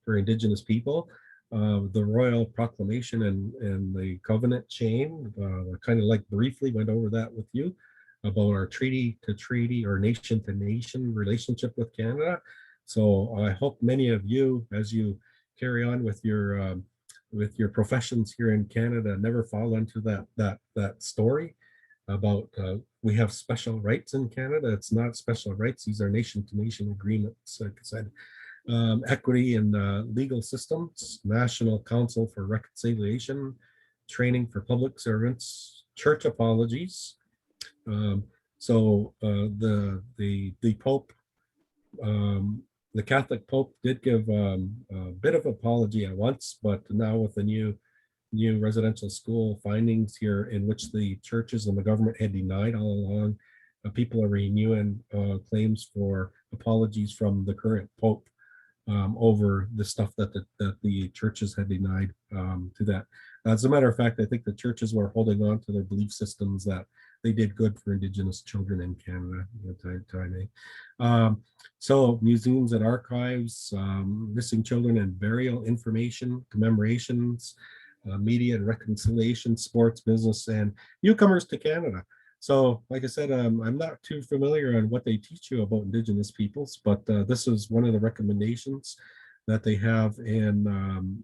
for Indigenous people, the Royal Proclamation and the Covenant Chain. I kind of like briefly went over that with you about our treaty to treaty or nation to nation relationship with Canada. So I hope many of you, as you carry on with your professions here in Canada, never fall into that story about we have special rights in Canada. It's not special rights. These are nation-to-nation agreements. Like I said, equity in legal systems, National Council for Reconciliation, training for public servants, church apologies. So the Pope, the Catholic Pope did give a bit of apology at once, but now with the new residential school findings here, in which the churches and the government had denied all along, people are renewing claims for apologies from the current Pope over the stuff that the churches had denied to that. As a matter of fact, I think the churches were holding on to their belief systems that they did good for Indigenous children in Canada at that time. So museums and archives, missing children and burial information, commemorations, media and reconciliation, sports, business, and newcomers to Canada. So, like I said, I'm not too familiar on what they teach you about Indigenous peoples, but this is one of the recommendations that they have in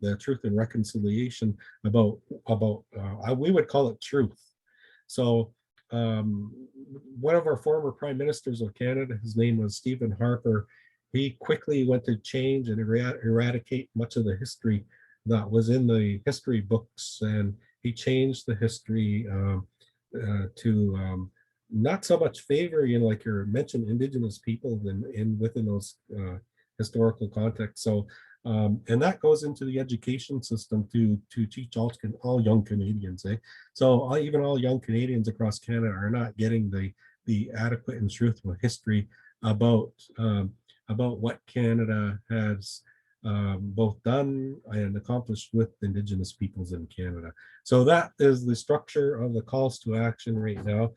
the Truth and Reconciliation about we would call it truth. So one of our former prime ministers of Canada, his name was Stephen Harper, he quickly went to change and eradicate much of the history that was in the history books, and he changed the history to not so much favor, like you mentioned, Indigenous people within those historical contexts. So, and that goes into the education system to teach all young Canadians. So even all young Canadians across Canada are not getting the adequate and truthful history about what Canada has both done and accomplished with Indigenous peoples in Canada. So that is the structure of the calls to action right now.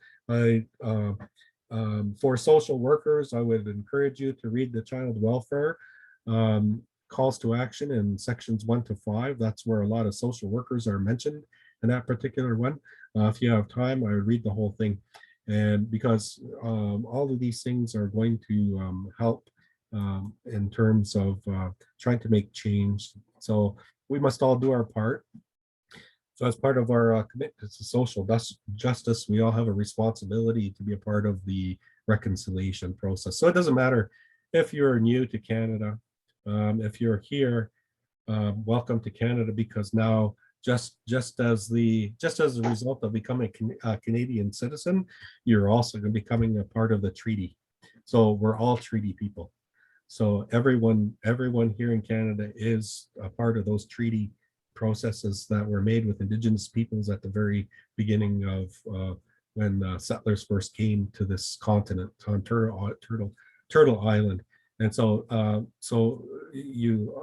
For social workers, I would encourage you to read the child welfare calls to action in sections 1 to 5. That's where a lot of social workers are mentioned in that particular one. If you have time, I would read the whole thing. And because all of these things are going to help in terms of trying to make change. So we must all do our part. So as part of our commitment to social justice, we all have a responsibility to be a part of the reconciliation process. So it doesn't matter if you're new to Canada, if you're here, welcome to Canada, because now just as a result of becoming a Canadian citizen, you're also going to be becoming a part of the treaty. So we're all treaty people. So everyone here in Canada is a part of those treaty processes that were made with Indigenous peoples at the very beginning of when settlers first came to this continent on Turtle Island. And so you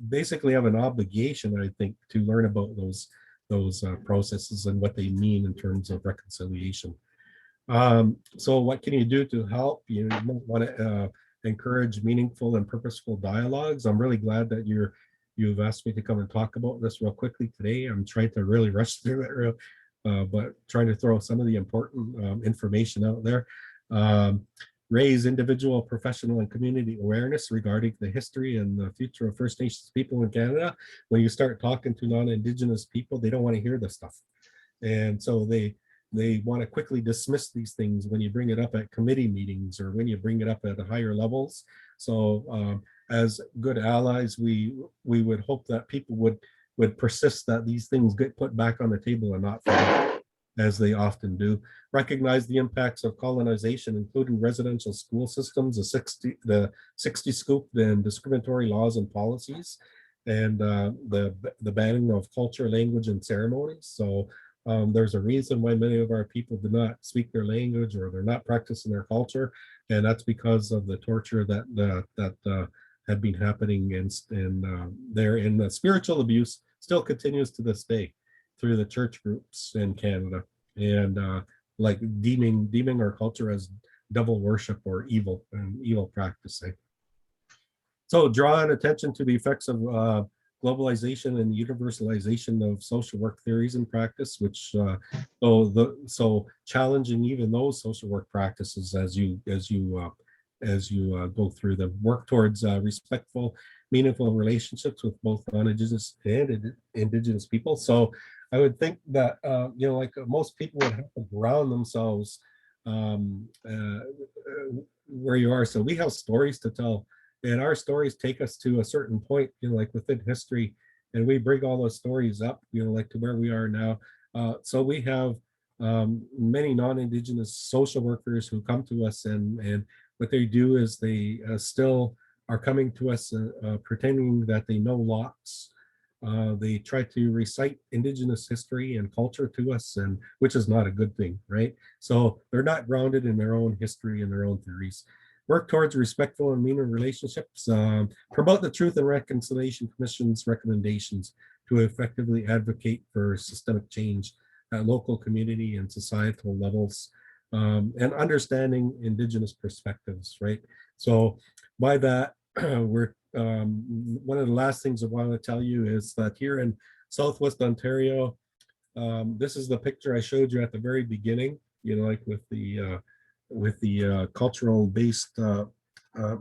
basically have an obligation, I think, to learn about those processes and what they mean in terms of reconciliation. So what can you do to help? You might want to encourage meaningful and purposeful dialogues. I'm really glad that you've asked me to come and talk about this real quickly today. I'm trying to really rush through it, but trying to throw some of the important information out there. Raise individual, professional, and community awareness regarding the history and the future of First Nations people in Canada. When you start talking to non-Indigenous people, they don't want to hear this stuff. And so they want to quickly dismiss these things when you bring it up at committee meetings or when you bring it up at higher levels. So as good allies, we would hope that people would persist that these things get put back on the table and not forgotten, as they often do. Recognize the impacts of colonization, including residential school systems, the 60 scoop and discriminatory laws and policies. and the banning of culture, language, and ceremonies. So there's a reason why many of our people do not speak their language or they're not practicing their culture, and that's because of the torture that had been happening there. And the spiritual abuse still continues to this day through the church groups in Canada, and like deeming our culture as devil worship or evil practicing. So drawing attention to the effects of globalization and universalization of social work theories and practice, which so challenging even those social work practices as you go through them. Work towards respectful, meaningful relationships with both non-Indigenous and Indigenous people. So I would think that like most people would have to ground themselves where you are. So we have stories to tell, and our stories take us to a certain point, like within history, and we bring all those stories up, like to where we are now. So we have many non-Indigenous social workers who come to us, and what they do is they still are coming to us pretending that they know lots. They try to recite Indigenous history and culture to us, and which is not a good thing, right? So they're not grounded in their own history and their own theories. Work towards respectful and meaningful relationships. Promote the Truth and Reconciliation Commission's recommendations to effectively advocate for systemic change at local, community, and societal levels, and understanding Indigenous perspectives, right? So by that, we're one of the last things I want to tell you is that here in Southwest Ontario, this is the picture I showed you at the very beginning, like with the cultural based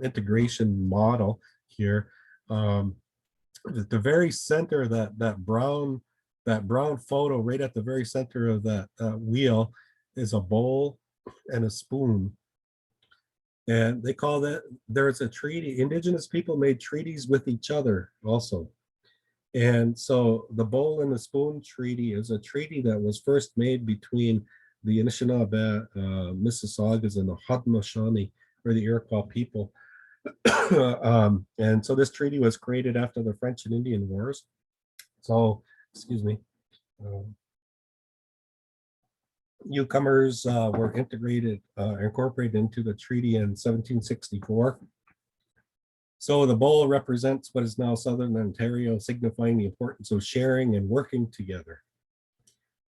integration model here. At the very center of that brown photo, right at the very center of that wheel, is a bowl and a spoon. And they call that, there's a treaty. Indigenous people made treaties with each other also. And so the bowl and the spoon treaty is a treaty that was first made between the Anishinaabe, Mississaugas, and the Haudenosaunee, or the Iroquois people. And so this treaty was created after the French and Indian Wars. So, excuse me. Newcomers were incorporated into the treaty in 1764. So the bowl represents what is now Southern Ontario, signifying the importance of sharing and working together.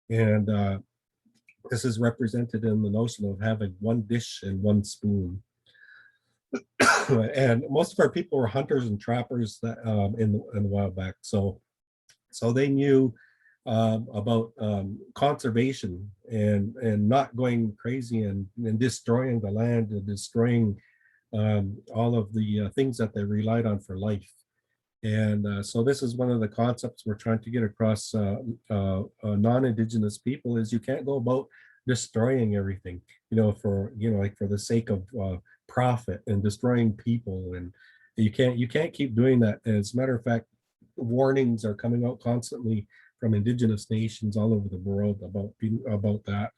And this is represented in the notion of having one dish and one spoon. And most of our people were hunters and trappers that, in the while back. So they knew about conservation and not going crazy and destroying the land and destroying all of the things that they relied on for life. And so this is one of the concepts we're trying to get across non-Indigenous people, is you can't go about destroying everything, for the sake of profit and destroying people. And you can't keep doing that. And as a matter of fact, warnings are coming out constantly from Indigenous nations all over the world about that.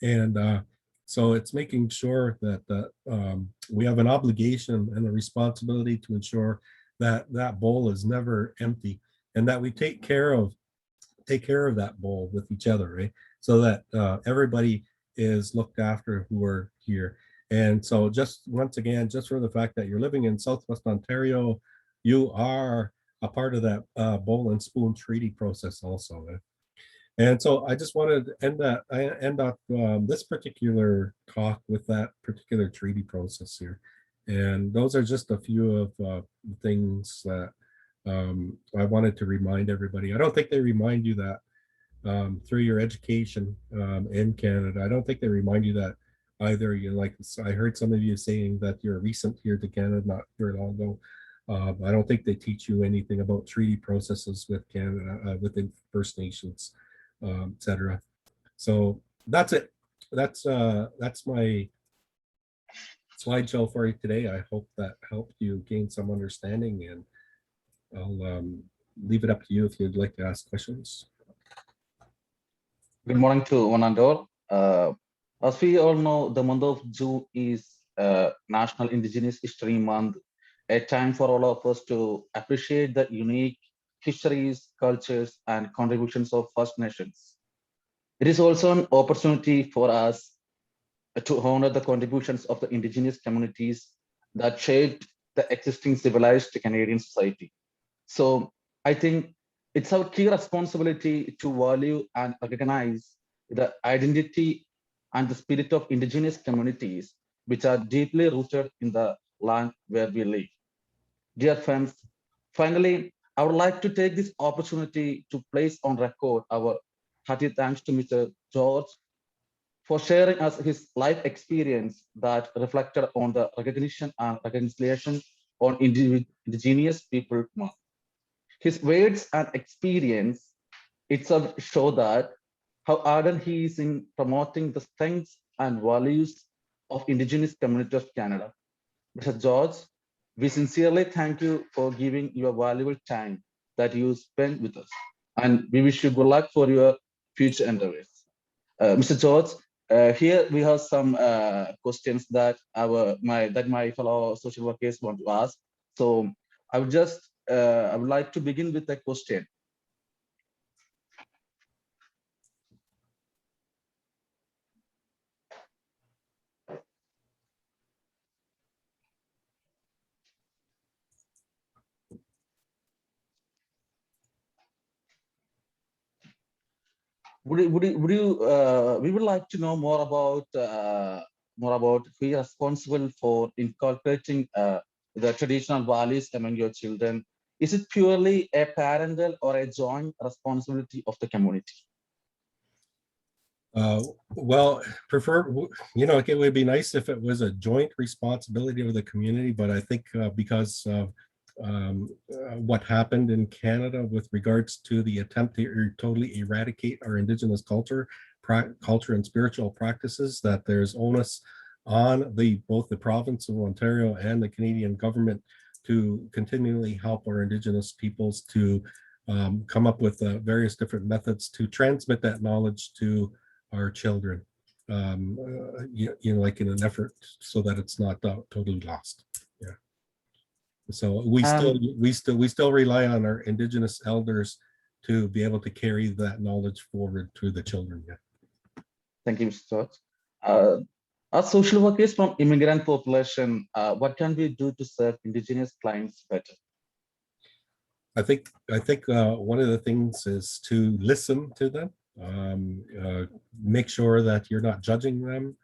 And so it's making sure that we have an obligation and a responsibility to ensure that that bowl is never empty, and that we take care of that bowl with each other, right? So that everybody is looked after who are here. And so just once again, just for the fact that you're living in Southwest Ontario, you are a part of that bowl and spoon treaty process also. And so I just wanted to end up this particular talk with that particular treaty process here. And those are just a few of the things that I wanted to remind everybody. I don't think they remind you that through your education in Canada. I don't think they remind you that either. Like I heard some of you saying that you're recent here to Canada, not very long ago. I don't think they teach you anything about treaty processes with Canada, within First Nations, etc. So that's it. That's my slideshow for you today. I hope that helped you gain some understanding, and I'll leave it up to you if you'd like to ask questions. Good morning to one and all. As we all know, the month of June is National Indigenous History Month, a time for all of us to appreciate the unique histories, cultures, and contributions of First Nations. It is also an opportunity for us to honor the contributions of the Indigenous communities that shaped the existing civilized Canadian society. So I think it's our key responsibility to value and recognize the identity and the spirit of Indigenous communities, which are deeply rooted in the land where we live. Dear friends, finally, I would like to take this opportunity to place on record our hearty thanks to Mr. George for sharing us his life experience that reflected on the recognition and reconciliation on Indigenous People Month. His words and experience itself show that how ardent he is in promoting the strengths and values of Indigenous community of Canada. Mr. George, we sincerely thank you for giving your valuable time that you spent with us, and we wish you good luck for your future endeavors. Mr. George, here we have some questions that my fellow social workers want to ask. So I would like to begin with a question. We would like to know more about who is responsible for inculcating the traditional values among your children. Is it purely a parental or a joint responsibility of the community? Well, it would be nice if it was a joint responsibility of the community, but I think because of what happened in Canada with regards to the attempt to totally eradicate our Indigenous culture and spiritual practices, that there's onus on both the province of Ontario and the Canadian government to continually help our Indigenous peoples to come up with various different methods to transmit that knowledge to our children, like in an effort so that it's not totally lost. Yeah. So we still rely on our Indigenous elders to be able to carry that knowledge forward to the children. Yeah. Thank you, Mr. George. As social workers from immigrant population, what can we do to serve Indigenous clients better? I think one of the things is to listen to them. Make sure that you're not judging them.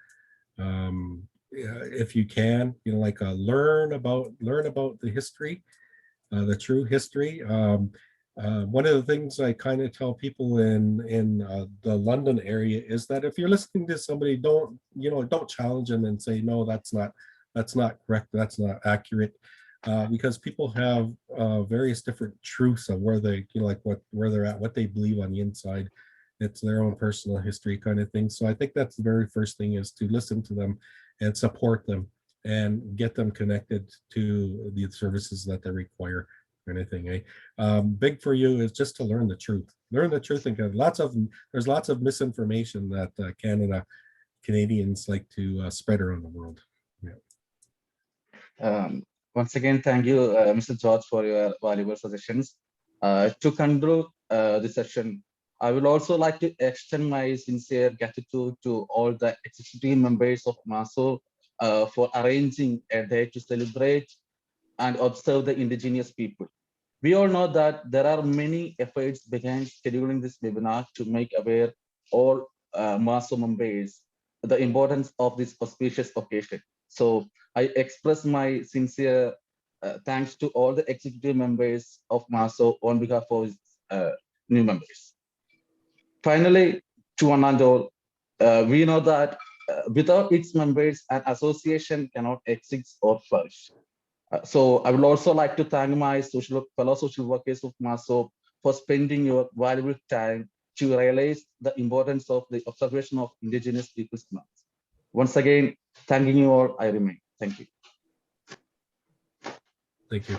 If you can, learn about the history, the true history. One of the things I kind of tell people in the London area is that if you're listening to somebody, don't challenge them and say, no, that's not correct, that's not accurate, because people have various different truths of where they where they're at, what they believe on the inside. It's their own personal history kind of thing. So I think that's the very first thing, is to listen to them and support them and get them connected to the services that they require, kind of thing. Big for you is just to learn the truth. Learn the truth, and there's lots of misinformation that Canadians like to spread around the world. Yeah. Once again, thank you, Mr. George, for your valuable suggestions. To conclude this session, I would also like to extend my sincere gratitude to all the executive members of MASWO for arranging a day to celebrate and observe the Indigenous people. We all know that there are many efforts behind scheduling this webinar to make aware all MASWO members the importance of this auspicious occasion. So I express my sincere thanks to all the executive members of MASWO on behalf of new members. Finally, to one and all, we know that without its members, an association cannot exist or flourish. So I would also like to thank my fellow social workers of MASWO for spending your valuable time to realize the importance of the observation of Indigenous Peoples Month. Once again, thanking you all, I remain. Thank you. Thank you.